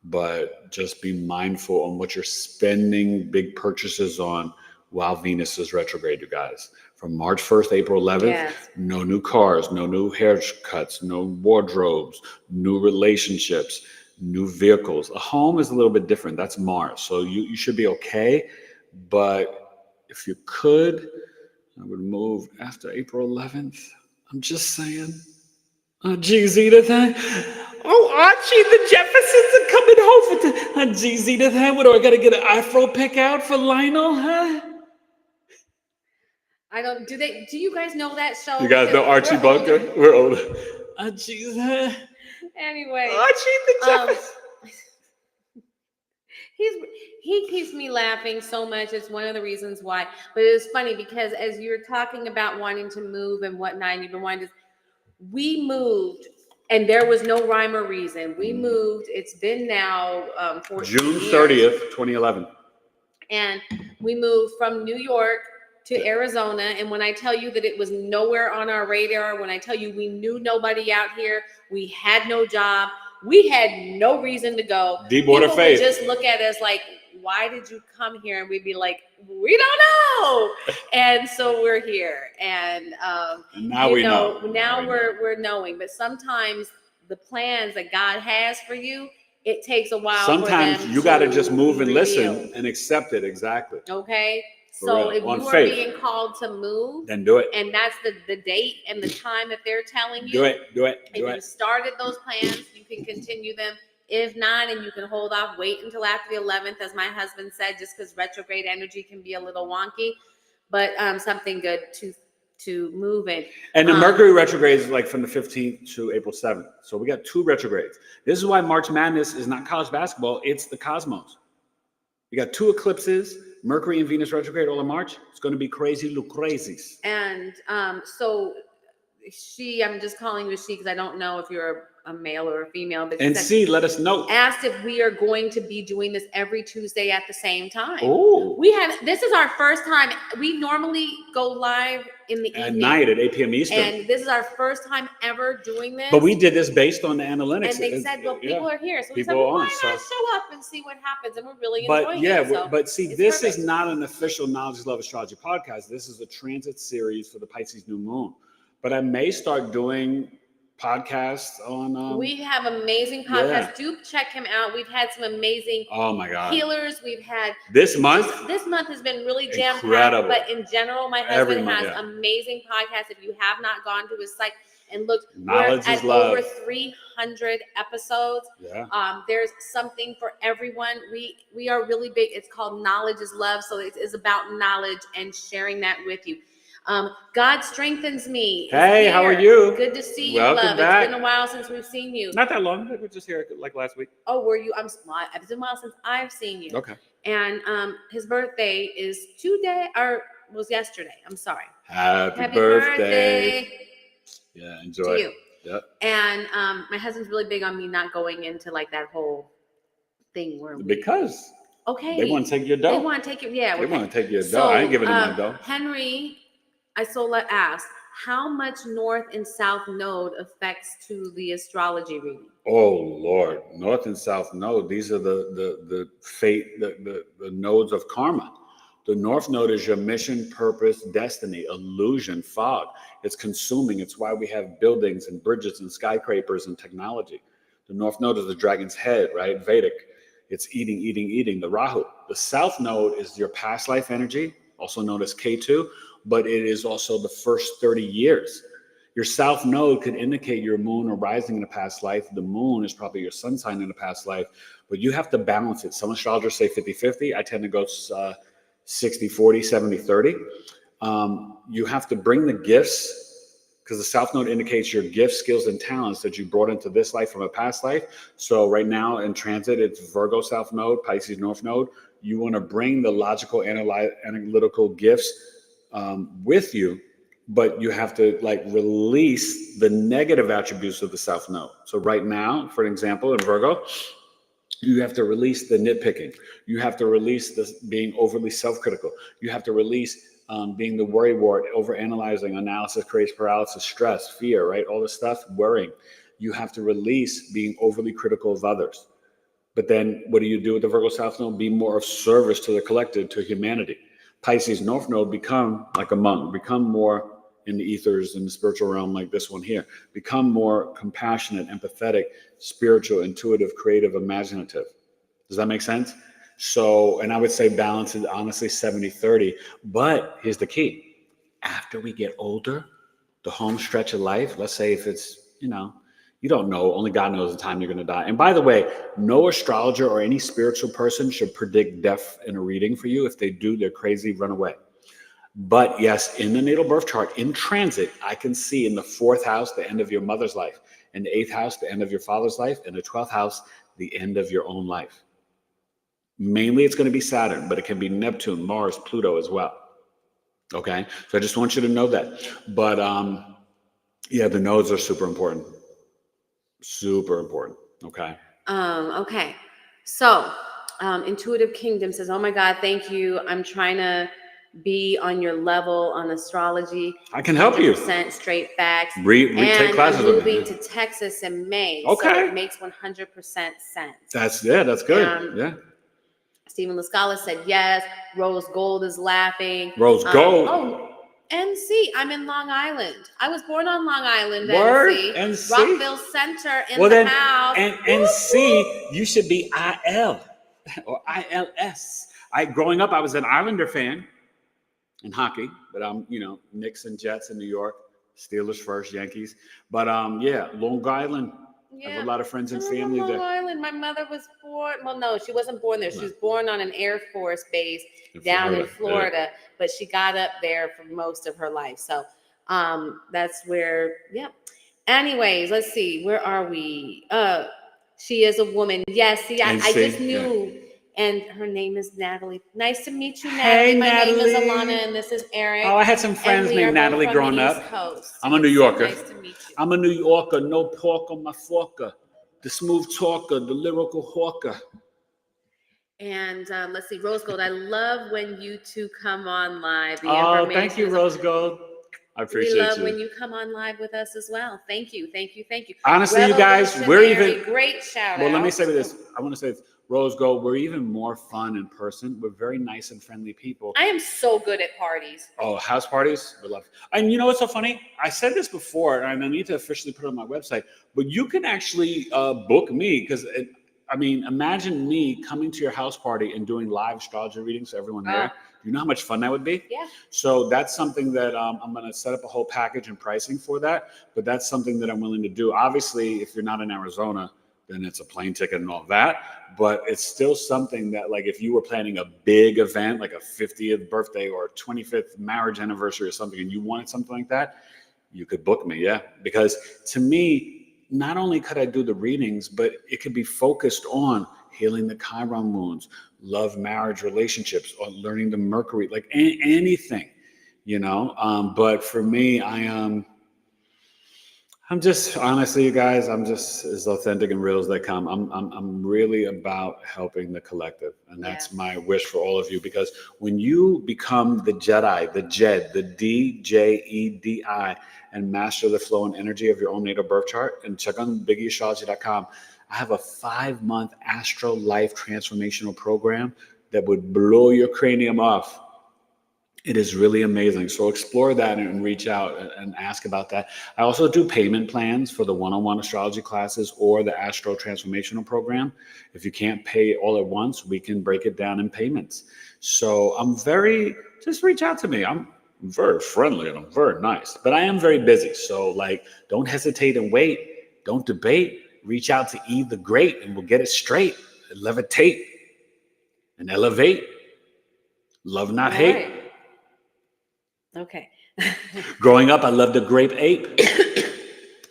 But just be mindful on what you're spending big purchases on while Venus is retrograde, you guys. From March 1st, April 11th, no new cars, no new haircuts, no wardrobes, new relationships, new vehicles. A home is a little bit different. That's Mars. So you should be okay. But if you could, I would move after April 11th. I'm just saying. GZ to that. Oh, Archie, the Jeffersons are coming home for GZ to that. What do I got to get an Afro pick out for Lionel, huh? I don't. Do you guys know that show? You guys know Archie Bunker? We're older. Jesus. Anyway. Archie the Jeffersons. He keeps me laughing so much. It's one of the reasons why. But it's funny because as you're talking about wanting to move and whatnot, and you've been wanting to, we moved, and there was no rhyme or reason. We moved. It's been now 14 June 30th, 2011. And we moved from New York to Arizona. And when I tell you that it was nowhere on our radar, when I tell you we knew nobody out here, we had no job, we had no reason to go. People would just look at us like, why did you come here? And we'd be like, we don't know. And so we're here. And now we know. Now we're knowing. But sometimes the plans that God has for you, it takes a while. Sometimes you got to just move and listen and accept it. Exactly. Okay. So if you are being called to move, then do it. And that's the date and the time that they're telling you. Do it. If you started those plans, you can continue them. If not, and you can hold off, wait until after the 11th, as my husband said, just because retrograde energy can be a little wonky, but something good to move in. And the Mercury retrograde is like from the 15th to April 7th. So we got 2 retrogrades. This is why March Madness is not college basketball. It's the cosmos. You got 2 eclipses, Mercury and Venus retrograde all in March. It's going to be crazy, crazies. And so I'm just calling you a she because I don't know if you're a male or a female. But and see, let us know. Asked if we are going to be doing this every Tuesday at the same time. Oh, this is our first time. We normally go live in the evening. At night at 8 p.m. Eastern. And this is our first time ever doing this. But we did this based on the analytics. And they said, well, people are here. So we said, well, why not show up and see what happens? And we're really enjoying it. But see, this is not an official Knowledge Love Astrology podcast. This is a transit series for the Pisces New Moon. But I may start doing podcasts on we have amazing podcasts. Do check him out. We've had some amazing healers. We've had this month has been really jam-packed, but in general, my husband has amazing podcasts. If you have not gone to his site and looked, we're at over 300 episodes. There's something for everyone. We are really big. It's called Knowledge is Love, so it is about knowledge and sharing that with you. God strengthens me. Hey, how are you? Good to see you, Welcome love. back. It's been a while since we've seen you. Not that long. We were just here like last week. Oh, were you? It's been a while since I've seen you. Okay. And his birthday is was yesterday. I'm sorry. Happy birthday. Yeah, To enjoy. you. Yep. And my husband's really big on me not going into like that whole thing where Because okay, they want to take your dough. They want to take it. Yeah, They okay. want to take your dough. So, I ain't giving them my dough. Henry Isola asked, how much North and South Node affects to the astrology reading? Oh Lord, North and South Node. These are the fate, the nodes of karma. The North Node is your mission, purpose, destiny, illusion, fog. It's consuming. It's why we have buildings and bridges and skyscrapers and technology. The North Node is the dragon's head, right? Vedic. It's eating, eating, eating, the Rahu. The South Node is your past life energy, also known as K2, but it is also the first 30 years. Your South Node could indicate your moon or rising in a past life. The moon is probably your sun sign in a past life, but you have to balance it. Some astrologers say 50-50. I tend to go 60-40, 70-30. You have to bring the gifts, because the South Node indicates your gifts, skills, and talents that you brought into this life from a past life. So right now in transit, it's Virgo South Node, Pisces North Node. You want to bring the logical, analytical gifts with you, but you have to like release the negative attributes of the South Node. So right now, for example, in Virgo, you have to release the nitpicking. You have to release this being overly self-critical. You have to release being the worrywart, overanalyzing, analysis creates paralysis, stress, fear, right? All this stuff, worrying. You have to release being overly critical of others. But then what do you do with the Virgo South Node? Be more of service to the collective, to humanity. Pisces North Node, become like a monk, become more in the ethers, in the spiritual realm like this one here. Become more compassionate, empathetic, spiritual, intuitive, creative, imaginative. Does that make sense? So, and I would say balance is honestly 70-30. But here's the key. After we get older, the home stretch of life, let's say if it's, you don't know, only God knows the time you're going to die. And by the way, no astrologer or any spiritual person should predict death in a reading for you. If they do, they're crazy, run away. But yes, in the natal birth chart, in transit, I can see in the 4th house, the end of your mother's life, in the 8th house, the end of your father's life, in the 12th house, the end of your own life. Mainly it's going to be Saturn, but it can be Neptune, Mars, Pluto as well. Okay, so I just want you to know that. But yeah, the nodes are super important. Super important. Okay. Okay. So, Intuitive Kingdom says, "Oh my God, thank you. I'm trying to be on your level on astrology. I can help you. 100% straight facts. Take classes I'm with me. moving to Texas in May. Okay. So it makes 100% sense. That's good. Yeah. Stephen Lascala said yes. Rose Gold is laughing. Rose Gold. NC. I'm in Long Island. I was born on Long Island. Word. NC. NC. Rockville Center in the house. And NC, you should be IL or ILS. Growing up, I was an Islander fan in hockey, but I'm, Knicks and Jets in New York, Steelers first, Yankees. But yeah, Long Island. I have a lot of friends and family there. Long Island. My mother was born. Well, no, she wasn't born there. She was born on an Air Force base down in Florida, but she got up there for most of her life. So that's where, yeah. Anyways, let's see. Where are we? She is a woman. Yes, see, I just knew. Yeah. And her name is Natalie. Nice to meet you, Natalie. Hey, My Natalie. name is Alana, and this is Eric. Oh, I had some friends named Natalie growing up. I'm a New Yorker. Nice to meet you. I'm a New Yorker. No pork on my forker. The smooth talker, the lyrical hawker. And let's see, Rose Gold. I love when you two come on live. Thank you, Rose Gold. I appreciate you. We love when you come on live with us as well. Thank you. Honestly, you guys, we're even great shout out. Well, let me say this. I want to say this. Rose Gold, we're even more fun in person. We're very nice and friendly people. I am so good at parties. Oh, house parties? We love. And you know what's so funny? I said this before, and I need to officially put it on my website, but you can actually book me because, imagine me coming to your house party and doing live astrology readings for everyone there. You know how much fun that would be? Yeah. So that's something that I'm going to set up a whole package and pricing for that, but that's something that I'm willing to do. Obviously, if you're not in Arizona, and it's a plane ticket and all that, but it's still something that, like, if you were planning a big event, like a 50th birthday or 25th marriage anniversary or something, and you wanted something like that, you could book me. Yeah. Because to me, not only could I do the readings, but it could be focused on healing the Chiron wounds, love, marriage, relationships, or learning the Mercury, like anything, but for me, I'm just, honestly, you guys, I'm just as authentic and real as they come. I'm really about helping the collective. And that's my wish for all of you, because when you become the Jedi, the Jed, the DJEDI, and master the flow and energy of your own natal birth chart, and check on BigEAstrology.com, I have a 5-month Astro Life transformational program that would blow your cranium off. It is really amazing. So explore that and reach out and ask about that. I also do payment plans for the one-on-one astrology classes or the Astro Transformational Program. If you can't pay all at once, we can break it down in payments. So just reach out to me. I'm very friendly and I'm very nice, but I am very busy. So don't hesitate and wait. Don't debate. Reach out to E the Great and we'll get it straight. Levitate and elevate. Love, not hate. Right. Okay. Growing up, I loved a grape ape.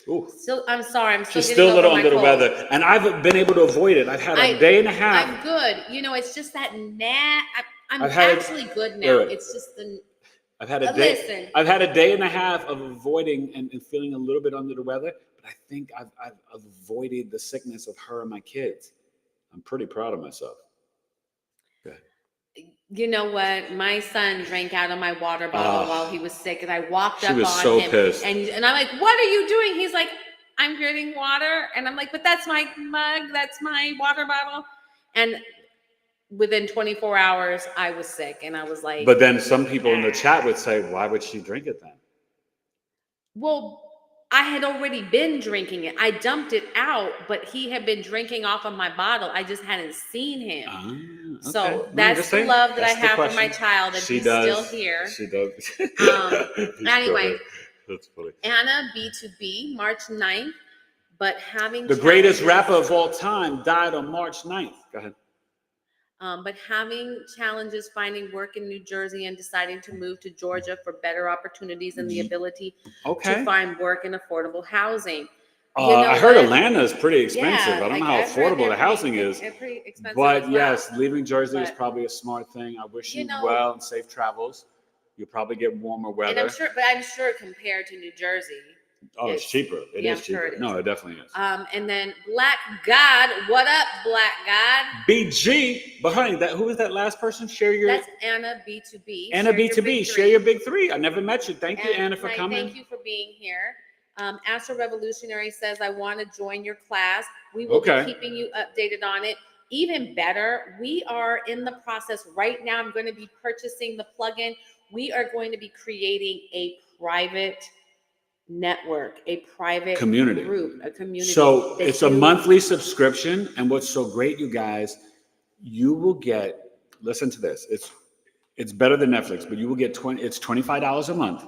Ooh. Still, I'm sorry. She's still a little under the weather, and I've been able to avoid it. I've had a day and a half. I'm good. It's just that I'm actually good now. Wait. It's just I've had a day. Listen. I've had a day and a half of avoiding and feeling a little bit under the weather, but I think I've avoided the sickness of her and my kids. I'm pretty proud of myself. Go ahead. You know what? My son drank out of my water bottle while he was sick, and I walked up on him. She was so pissed. And I'm like, "What are you doing?" He's like, "I'm getting water," and I'm like, "But that's my mug. That's my water bottle." And within 24 hours, I was sick, and I was like. But then some people in the chat would say, "Why would she drink it then?" Well, I had already been drinking it. I dumped it out, but he had been drinking off of my bottle. I just hadn't seen him. Okay. So that's the love that I have for my child, and he's still here. She does. Anyway, that's funny. Anna B2B, March 9th, but having the greatest rapper of all time died on March 9th. Go ahead. But having challenges finding work in New Jersey and deciding to move to Georgia for better opportunities and the ability to find work in affordable housing. I heard Atlanta is pretty expensive. I don't know how affordable the housing is. Pretty expensive, but yes, leaving Jersey is probably a smart thing. I wish you well and safe travels. You'll probably get warmer weather. And I'm sure compared to New Jersey. Oh, it's cheaper. It is cheaper. It is. No, it definitely is. And then Black God, what up, Black God? BG, but honey, who was that last person? That's Anna B2B. Anna B2B, share your big three. I never met you. Thank you, Anna, for coming. Thank you for being here. Astro Revolutionary says, I want to join your class. We will be keeping you updated on it. Even better, we are in the process right now. I'm going to be purchasing the plugin. We are going to be creating a private network, a private community group, a community. So it's a monthly subscription. And what's so great, you guys, you will get, listen to this. It's better than Netflix, but you will get it's $25 a month.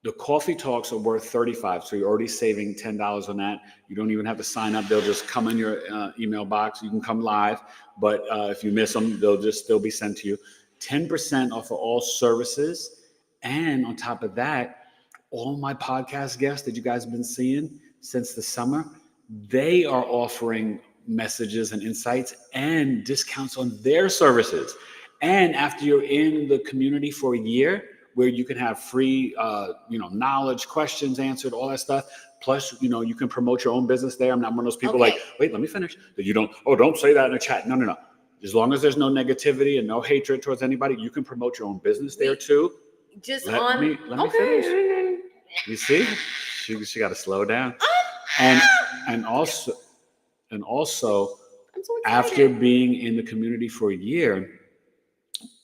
The coffee talks are worth $35. So you're already saving $10 on that. You don't even have to sign up. They'll just come in your email box. You can come live, but if you miss them, they'll just still be sent to you. 10% off of all services. And on top of that, all my podcast guests that you guys have been seeing since the summer, they are offering messages and insights and discounts on their services. And after you're in the community for a year, where you can have free, knowledge, questions answered, all that stuff. Plus, you can promote your own business there. I'm not one of those people like, wait, let me finish. That you don't say that in the chat. No. As long as there's no negativity and no hatred towards anybody, you can promote your own business there too. Let me finish. You see, she got to slow down. And also, after being in the community for a year,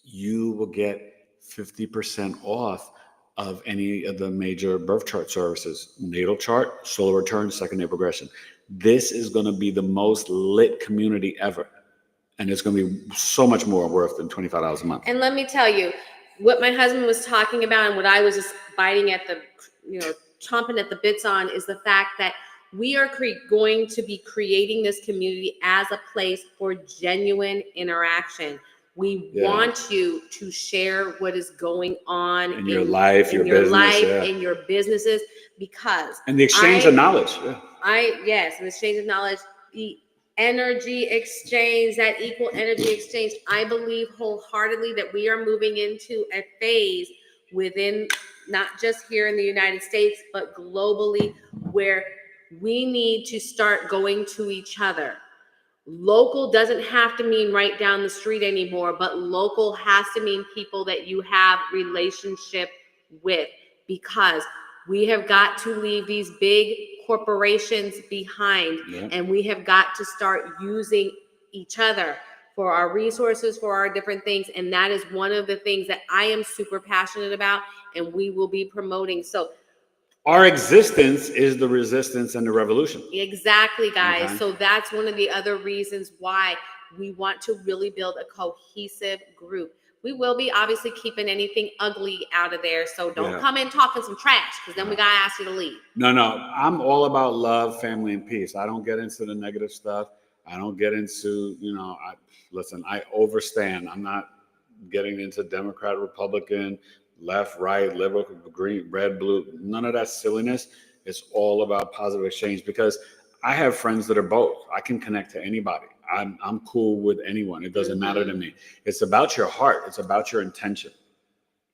you will get 50% off of any of the major birth chart services: natal chart, solar return, second day progression. This is going to be the most lit community ever. And it's going to be so much more worth than $25 a month. And let me tell you, what my husband was talking about and what I was just biting at the, chomping at the bits on is the fact that we are going to be creating this community as a place for genuine interaction. We want you to share what is going on in your life, in your business, in your businesses, because and the exchange of knowledge. And the exchange of knowledge, the energy exchange, that equal energy exchange. I believe wholeheartedly that we are moving into a phase within, not just here in the United States, but globally, where we need to start going to each other. Local doesn't have to mean right down the street anymore, but local has to mean people that you have relationship with, because we have got to leave these big corporations behind, and we have got to start using each other for our resources, for our different things. And that is one of the things that I am super passionate about, and we will be promoting. So our existence is the resistance and the revolution. Exactly, guys. Okay. So that's one of the other reasons why we want to really build a cohesive group. We will be obviously keeping anything ugly out of there. So don't come in talking some trash, because then we got to ask you to leave. No, I'm all about love, family, and peace. I don't get into the negative stuff. I don't get into, I overstand. I'm not getting into Democrat, Republican, left, right, liberal, green, red, blue, none of that silliness. It's all about positive exchange, because I have friends that are both. I can connect to anybody. I'm cool with anyone. It doesn't matter to me. It's about your heart. It's about your intention.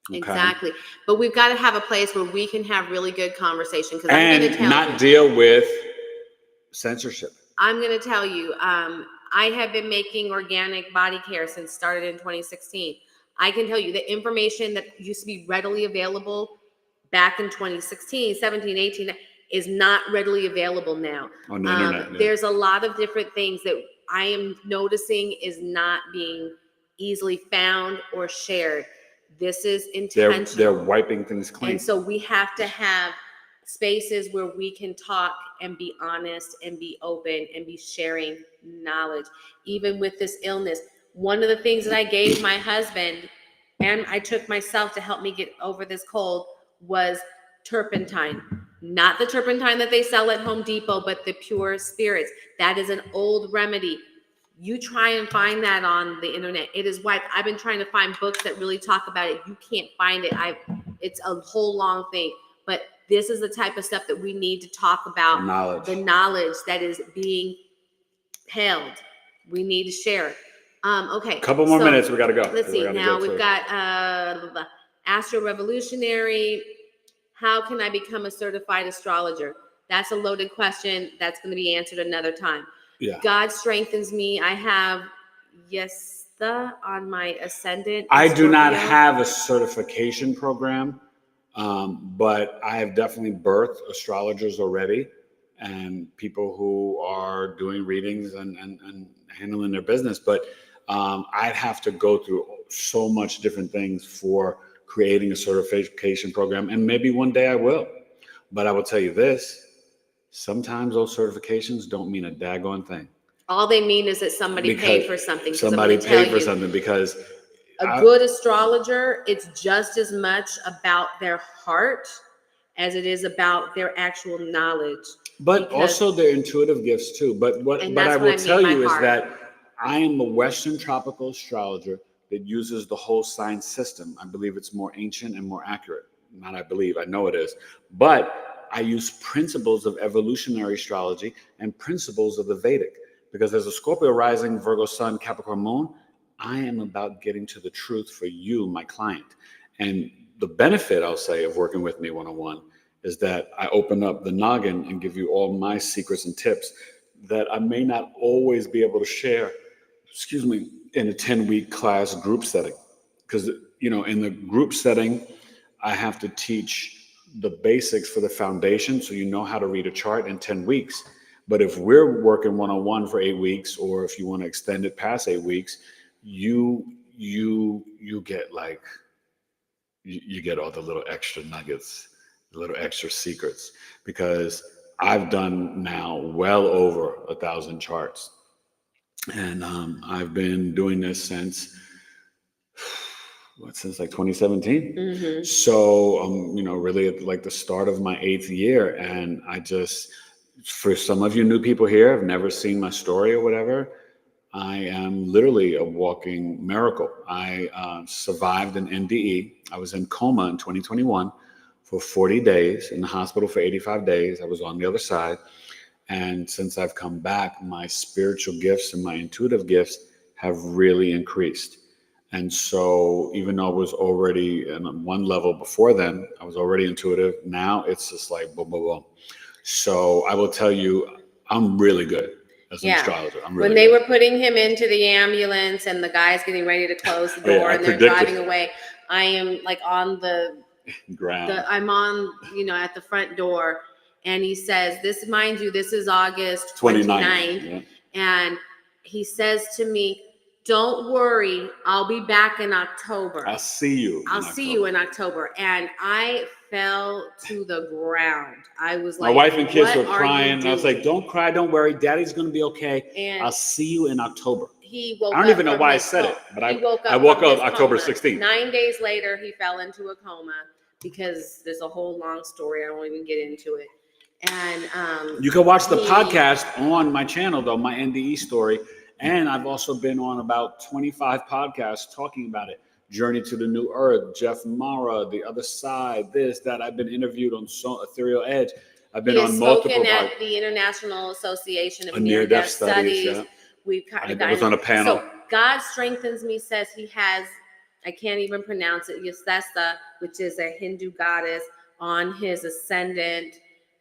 Okay? Exactly. But we've got to have a place where we can have really good conversation. And not deal with censorship. I'm going to tell you, I have been making organic body care since started in 2016. I can tell you the information that used to be readily available back in 2016, 17, 18 is not readily available now. On the internet. There's a lot of different things that I am noticing is not being easily found or shared. This is intentional. They're wiping things clean. And so we have to have spaces where we can talk and be honest and be open and be sharing knowledge. Even with this illness, one of the things that I gave my husband and I took myself to help me get over this cold was turpentine. Not the turpentine that they sell at Home Depot, but the pure spirits. That is an old remedy. You try and find that on the internet. It is wiped. I've been trying to find books that really talk about it. You can't find it. It's a whole long thing. But this is the type of stuff that we need to talk about. The knowledge that is being held. We need to share it. Okay. Couple more minutes. We got to go. Let's see. Now we've got Astro Revolutionary. How can I become a certified astrologer? That's a loaded question. That's going to be answered another time. Yeah. God strengthens me. I have on my ascendant. I do not have a certification program, but I have definitely birthed astrologers already, and people who are doing readings and handling their business. But I'd have to go through so much different things for creating a certification program, and maybe one day I will. But I will tell you this, sometimes those certifications don't mean a daggone thing. All they mean is that somebody paid for something. Somebody paid for something, because a good astrologer, it's just as much about their heart as it is about their actual knowledge. But also their intuitive gifts too. But I will tell you is that I am a Western tropical astrologer that uses the whole sign system. I believe it's more ancient and more accurate. Not I believe, I know it is. But I use principles of evolutionary astrology and principles of the Vedic. Because as a Scorpio rising, Virgo sun, Capricorn moon, I am about getting to the truth for you, my client. And the benefit, I'll say, of working with me one-on-one is that I open up the noggin and give you all my secrets and tips that I may not always be able to share, in a 10-week class group setting. Because, in the group setting, I have to teach the basics for the foundation so you know how to read a chart in 10 weeks. But if we're working one-on-one for 8 weeks, or if you want to extend it past 8 weeks, you get you get all the little extra nuggets, the little extra secrets, because I've done now well over 1,000 charts. And I've been doing this since like 2017. Mm-hmm. So, really at the start of my 8th year. And I just, for some of you new people here, have never seen my story or whatever, I am literally a walking miracle. I survived an NDE. I was in coma in 2021 for 40 days, in the hospital for 85 days. I was on the other side. And since I've come back, my spiritual gifts and my intuitive gifts have really increased. And so even though I was already on one level before then, I was already intuitive. Now it's just like boom, boom, boom. So I will tell you, I'm really good as an astrologer. I'm really when they good. were putting him into the ambulance and the guy's getting ready to close the door and they're driving away, I am like on the ground. I'm on, at the front door. And he says, mind you, this is August 29th. And he says to me, don't worry, I'll be back in October. I'll see you in October. And I fell to the ground. I was like, my wife and kids were crying. And I was like, don't cry, don't worry. Daddy's going to be okay. And I'll see you in October. He woke up. I don't even know why I said it, but I woke up October 16th. 9 days later, he fell into a coma because there's a whole long story. I won't even get into it. And you can watch the podcast on my channel, though, my NDE story. And I've also been on about 25 podcasts talking about it. Journey to the New Earth, Jeff Mara, The Other Side, this, that. I've been interviewed on Ethereal Edge. I've been on multiple. Spoken at the International Association of Near-Death Studies. Yeah. We've kind of was on a panel. So God Strengthens Me says he has, I can't even pronounce it, Yasesa, which is a Hindu goddess, on his ascendant.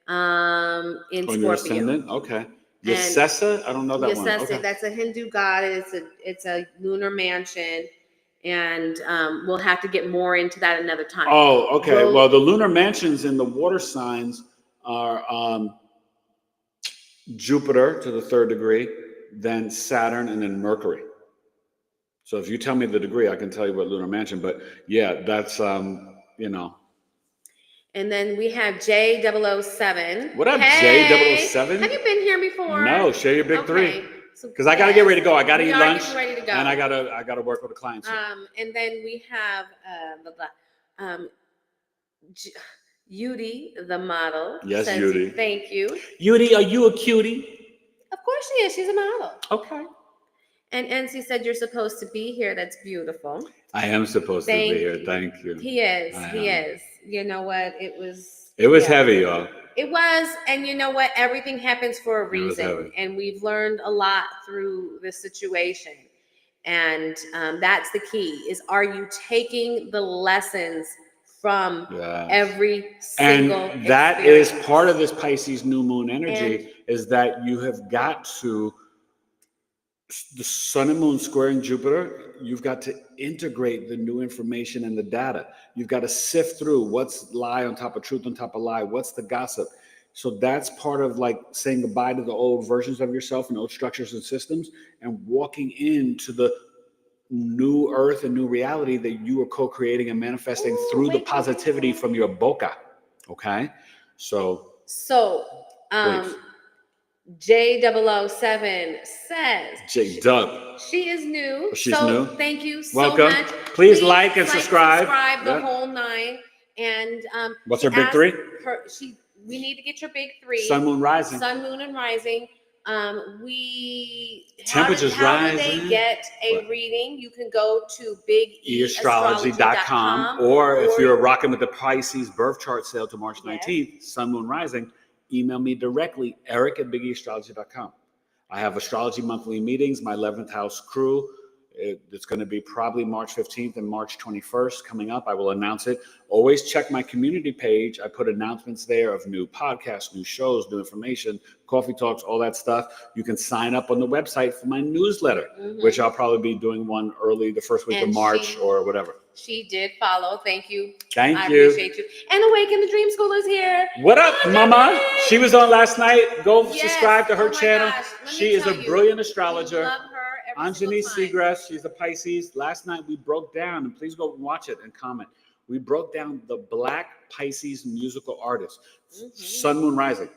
In Scorpio. Ascendant? Okay. Yasesa? I don't know that one. Okay. That's a Hindu goddess. It's a lunar mansion. And we'll have to get more into that another time. Oh, okay. Well, the lunar mansions in the water signs are Jupiter to the 3rd degree, then Saturn, and then Mercury. So if you tell me the degree, I can tell you what lunar mansion. But yeah, that's, And then we have J007. What up, J007? Have you been here before? No, share your big three. Because I got to get ready to go. I got to eat lunch. Ready to go. And I got to work with the clients. And then we have Yudi, the model. Yes, Yudi. Thank you. Yudi, are you a cutie? Of course she is. She's a model. Okay. And NC said you're supposed to be here. That's beautiful. I am supposed to be here. Thank you. He is. He is. You know what? It was heavy, y'all. It was. And you know what? Everything happens for a reason. And we've learned a lot through this situation. And that's the key is, are you taking the lessons from every single And that experience? Is part of this Pisces new moon energy is that you have got to, the sun and moon squaring Jupiter, you've got to integrate the new information and the data. You've got to sift through what's lie on top of truth on top of lie. What's the gossip? So that's part of like saying goodbye to the old versions of yourself and old structures and systems and walking into the new earth and new reality that you are co-creating and manifesting through the positivity from your boca. Okay? So J007 says J-Dub. she is new. She's new. Thank you so Welcome. much. Please like and subscribe. The whole nine. And what's her big three? We need to get your big three. Sun, moon, rising. Sun, moon, and rising. Temperatures rising. How do they get a reading? You can go to BigEAstro.com, or if you're rocking with the Pisces birth chart sale to March 19th, Sun, moon, rising. Email me directly, eric@BigEAstrology.com. I have astrology monthly meetings, my 11th house crew. It's going to be probably March 15th and March 21st coming up. I will announce it. Always check my community page. I put announcements there of new podcasts, new shows, new information, coffee talks, all that stuff. You can sign up on the website for my newsletter, which I'll probably be doing one early the first week of March or whatever. She did follow. Thank you. I appreciate you. And Awaken the Dream School is here. What up, Mama? She was on last night. Go subscribe to her channel. She is a brilliant astrologer. Love her. Anjani Seagrass, she's a Pisces. Last night we broke down, and please go watch it and comment. We broke down the Black Pisces musical artists. Sun, Moon, Rising,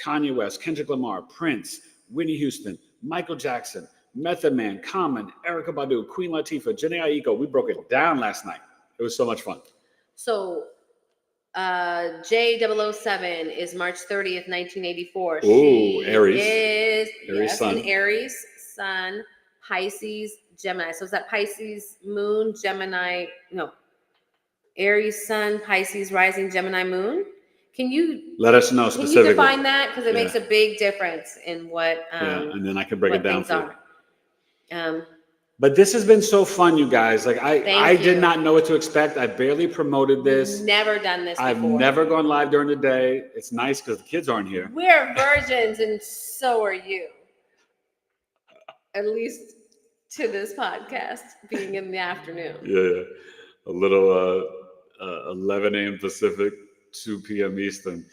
Kanye West, Kendrick Lamar, Prince, Whitney Houston, Michael Jackson, Method Man, Common, Erykah Badu, Queen Latifah, Jhené Aiko. We broke it down last night. It was so much fun. So J007 is March 30th, 1984. Ooh, She Aries. is Aries sun. an Aries sun, Pisces, Gemini. So is that Pisces moon, Gemini? No, Aries sun, Pisces rising, Gemini moon. Can you let us know specifically? Can you define that? Because it makes a big difference in what. And then I can break it down for you. But this has been so fun, you guys. Like I did not know what to expect. I barely promoted this. Never done this before. I've never gone live during the day. It's nice because the kids aren't here. We're virgins, and so are you. At least to this podcast being in the afternoon. Yeah. A little 11 a.m. Pacific, 2 p.m. Eastern.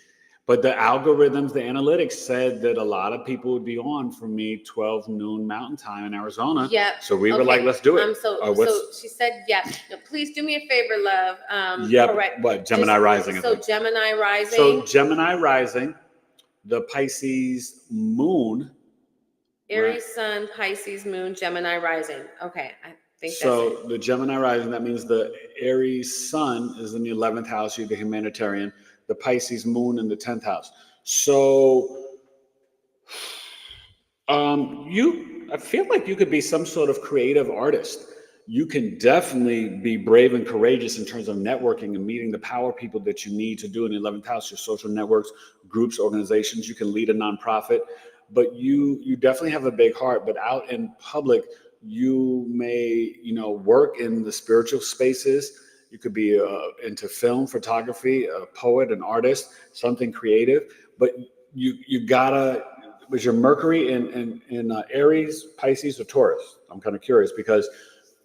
But the algorithms, the analytics said that a lot of people would be on for me 12 noon Mountain Time in Arizona. Yep. So we were like, let's do it. So she said, yeah. No, please do me a favor, love. Correct. What? Gemini rising. So Gemini rising. So Gemini rising, the Pisces moon. Aries sun, Pisces moon, Gemini rising. Okay. I think so the Gemini rising, that means the Aries sun is in the 11th house. You're the humanitarian. The Pisces moon in the 10th house. So I feel like you could be some sort of creative artist. You can definitely be brave and courageous in terms of networking and meeting the power people that you need to do in the 11th house, your social networks, groups, organizations. You can lead a nonprofit, but you definitely have a big heart. But out in public, you may, work in the spiritual spaces. You could be into film, photography, a poet, an artist, something creative. But you gotta, was your Mercury in Aries, Pisces, or Taurus? I'm kind of curious because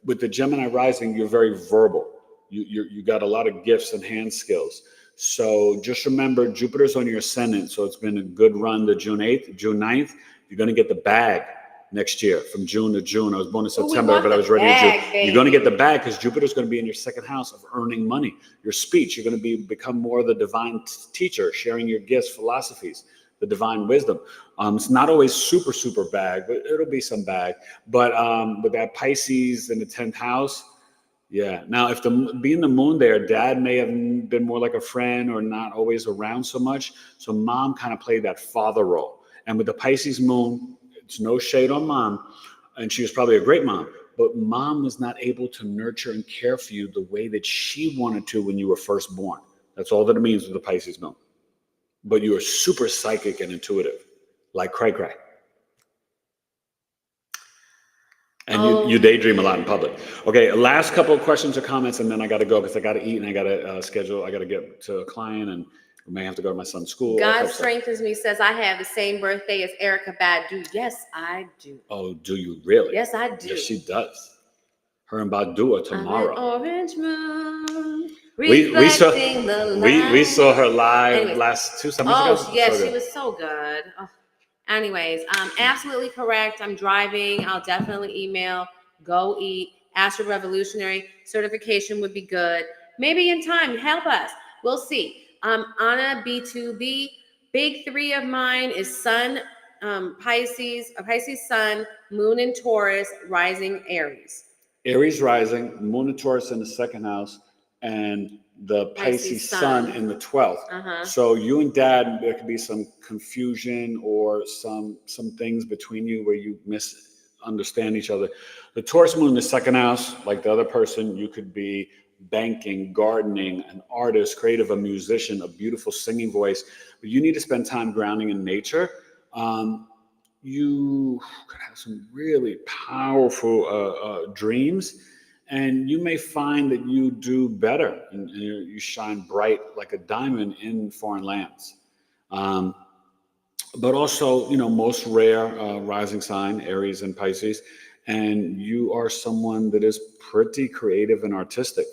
with the Gemini rising, you're very verbal. You got a lot of gifts and hand skills. So just remember, Jupiter's on your ascendant. So it's been a good run to June 8th, June 9th. You're going to get the bag next year from June to June. I was born in September, but I was ready in June. Baby. You're going to get the bag because Jupiter's going to be in your second house of earning money. Your speech, you're going to become more of the divine teacher, sharing your gifts, philosophies, the divine wisdom. It's not always super, super bag, but it'll be some bag. But with that Pisces in the 10th house, yeah. Now, if being the moon there, dad may have been more like a friend or not always around so much. So mom kind of played that father role. And with the Pisces moon, it's no shade on mom. And she was probably a great mom. But mom was not able to nurture and care for you the way that she wanted to when you were first born. That's all that it means with the Pisces moon. But you are super psychic and intuitive, like cray cray. And you daydream a lot in public. Okay, last couple of questions or comments, and then I got to go because I got to eat and I got to schedule. I got to get to a client, and I may have to go to my son's school. God strengthens me says I have the same birthday as Erica Badu. Yes, I do. Oh, do you really? Yes, I do. Yes, she does. Her and Badu are tomorrow. Orange moon. We saw her live last 2 summers ago. Oh, yes, she was so good. Oh. Anyways, absolutely correct. I'm driving. I'll definitely email. Go eat. Astro Revolutionary certification would be good. Maybe in time. Help us. We'll see. Anna B2B. Big three of mine is Sun, Pisces Sun, Moon in Taurus, Rising Aries. Aries rising, Moon in Taurus in the second house, and the Pisces sun in the 12th. So you and dad, there could be some confusion or some things between you where you misunderstand each other. The Taurus moon in the second house, like the other person, you could be banking, gardening, an artist, creative, a musician, a beautiful singing voice. But you need to spend time grounding in nature. You could have some really powerful dreams. And you may find that you do better and you shine bright like a diamond in foreign lands. But also, most rare rising sign, Aries and Pisces. And you are someone that is pretty creative and artistic.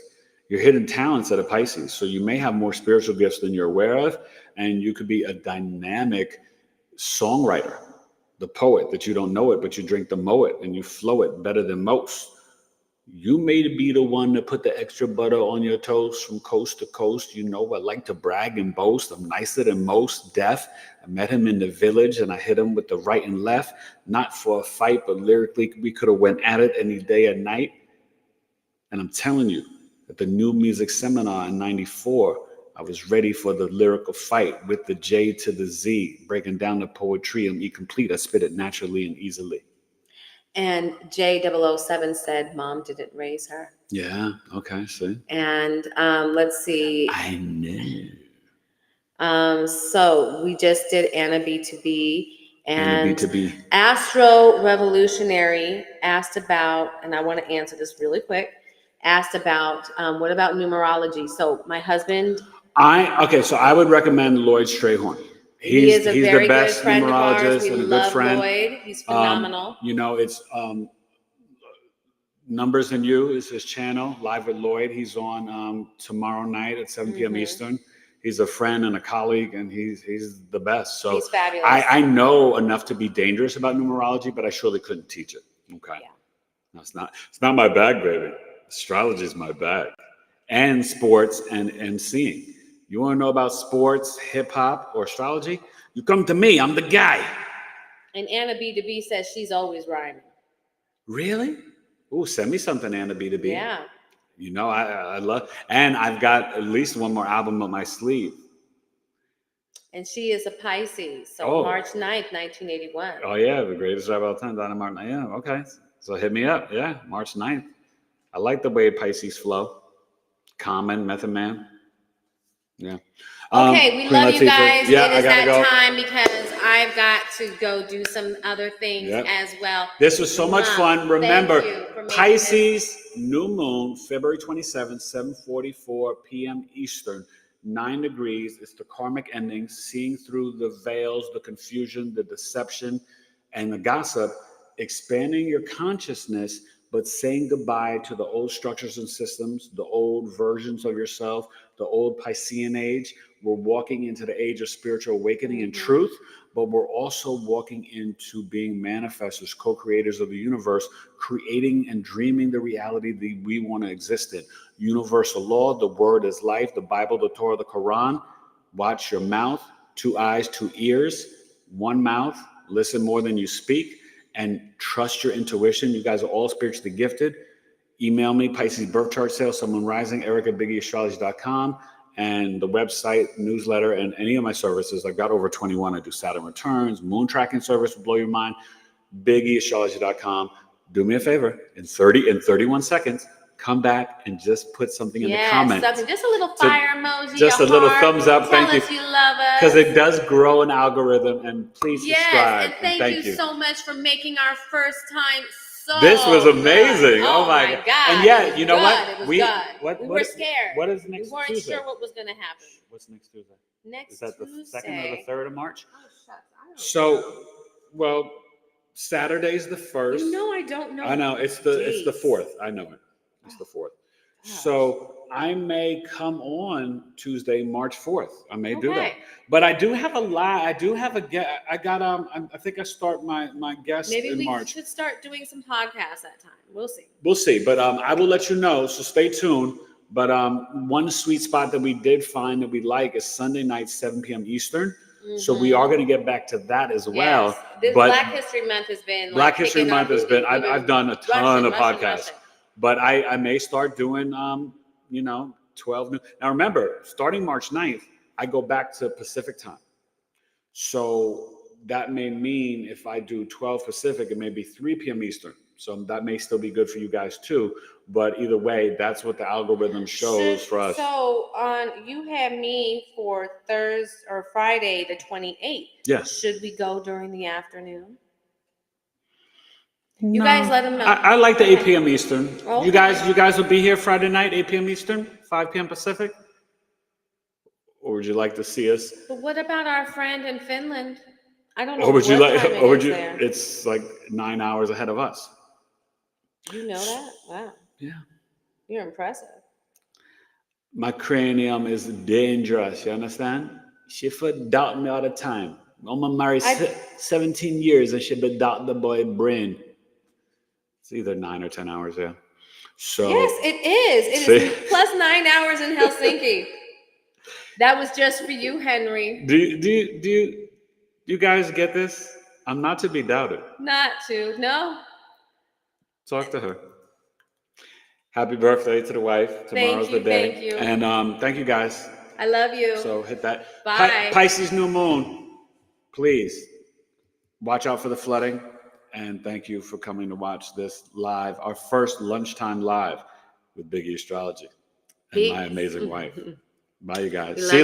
Your hidden talents at a Pisces. So you may have more spiritual gifts than you're aware of. And you could be a dynamic songwriter, the poet that you don't know it, but you drink the moet and you flow it better than most. You may be the one that put the extra butter on your toast from coast to coast. I like to brag and boast. I'm nicer than most, deaf. I met him in the village and I hit him with the right and left, not for a fight, but lyrically we could have went at it any day and night. And I'm telling you, at the New Music Seminar in '94, I was ready for the lyrical fight with the J to the Z, breaking down the poetry and incomplete. I spit it naturally and easily. And J007 said mom didn't raise her. Yeah, okay, see. And let's see. I know. So we just did Anna B2B. Anna And B2B. Astro Revolutionary asked about, and I want to answer this really quick, asked about what about numerology? So my husband. So I would recommend Lloyd Strayhorn. He's a very the best good friend of ours. numerologist We and a good love friend. Lloyd. He's phenomenal. It's Numbers in You is his channel, Live with Lloyd. He's on tomorrow night at 7 p.m. Eastern. He's a friend and a colleague, and he's the best. So he's fabulous. I know enough to be dangerous about numerology, but I surely couldn't teach it. Okay. Yeah. No, it's not my bag, baby. Astrology is my bag. And sports and seeing. You want to know about sports, hip hop, or astrology? You come to me. I'm the guy. And Anna B2B says she's always rhyming. Really? Ooh, send me something, Anna B2B. Yeah. You know, I love, and I've got at least one more album up my sleeve. And she is a Pisces, so March 9th, 1981. Oh, yeah, the greatest drive of all time, Donna Martin. Yeah, okay. So hit me up. Yeah, March 9th. I like the way Pisces flow. Common, Method Man. Yeah. Okay, we love you guys. Yeah, it is that time because I've got to go do some other things as well. This was so much fun. Remember, Pisces New Moon, February 27th, 7:44 p.m. Eastern, 9 degrees. It's the karmic ending, seeing through the veils, the confusion, the deception, and the gossip, expanding your consciousness, but saying goodbye to the old structures and systems, the old versions of yourself, the old Piscean age. We're walking into the age of spiritual awakening and truth, but we're also walking into being manifestors, co-creators of the universe, creating and dreaming the reality that we want to exist in. Universal law, the word is life, the Bible, the Torah, the Quran. Watch your mouth, 2 eyes, 2 ears, 1 mouth, listen more than you speak, and trust your intuition. You guys are all spiritually gifted. Email me, Pisces birth chart sales, Sun Moon Rising, Eric at BigEAstro.com, and the website, newsletter, and any of my services. I've got over 21. I do Saturn returns, moon tracking service will blow your mind. BigEAstrology.com. Do me a favor, in 31 seconds, come back and just put something in the comments. Just a little fire emoji. Just a little thumbs up. Tell us you love us. Because it does grow an algorithm, and please subscribe. And thank you so much for making our first time so This was amazing. Good. Oh my God. And yeah, you know what? We were scared. What is next Tuesday? We weren't sure what was going to happen. What's next Tuesday? Is that Tuesday. The 2nd or the 3rd of March? Oh, shucks. I don't know. Saturday's the 1st. You know I don't know. I know. It's the 4th. I know it. It's the 4th. So I may come on Tuesday, March 4th. I may do that. But I do have a lot. I do have a guest. I think I start my guest in March. Maybe we should start doing some podcasts that time. We'll see. But I will let you know. So stay tuned. But one sweet spot that we did find that we like is Sunday night, 7 p.m. Eastern. Mm-hmm. So we are going to get back to that as well. This Black History Month has been Black History Month has been. I've done a ton of podcasts. But I may start doing, 12 noon. Now, remember, starting March 9th, I go back to Pacific time. So that may mean if I do 12 Pacific, it may be 3 p.m. Eastern. So that may still be good for you guys too. But either way, that's what the algorithm shows for us. So you had me for Thursday or Friday, the 28th. Yes. Should we go during the afternoon? You guys let them know. I like the 8 p.m. Eastern. Okay. You guys will be here Friday night, 8 p.m. Eastern, 5 p.m. Pacific? Or would you like to see us? But what about our friend in Finland? I don't know. It's like 9 hours ahead of us. You know that? Wow. Yeah. You're impressive. My cranium is dangerous, you understand? She would doubt me all the time. I'm married 17 years and she would doubt the boy brain. It's either 9 or 10 hours, yeah. So yes, it is. It is plus 9 hours in Helsinki. That was just for you, Henry. Do you guys get this? I'm not to be doubted. Not to, no. Talk to her. Happy birthday to the wife. Tomorrow's the day. Thank you. And thank you guys. I love you. So hit that. Bye. Pisces New Moon, please watch out for the flooding. And thank you for coming to watch this live, our first lunchtime live with BigEAstro and my amazing wife. Bye, you guys. See you.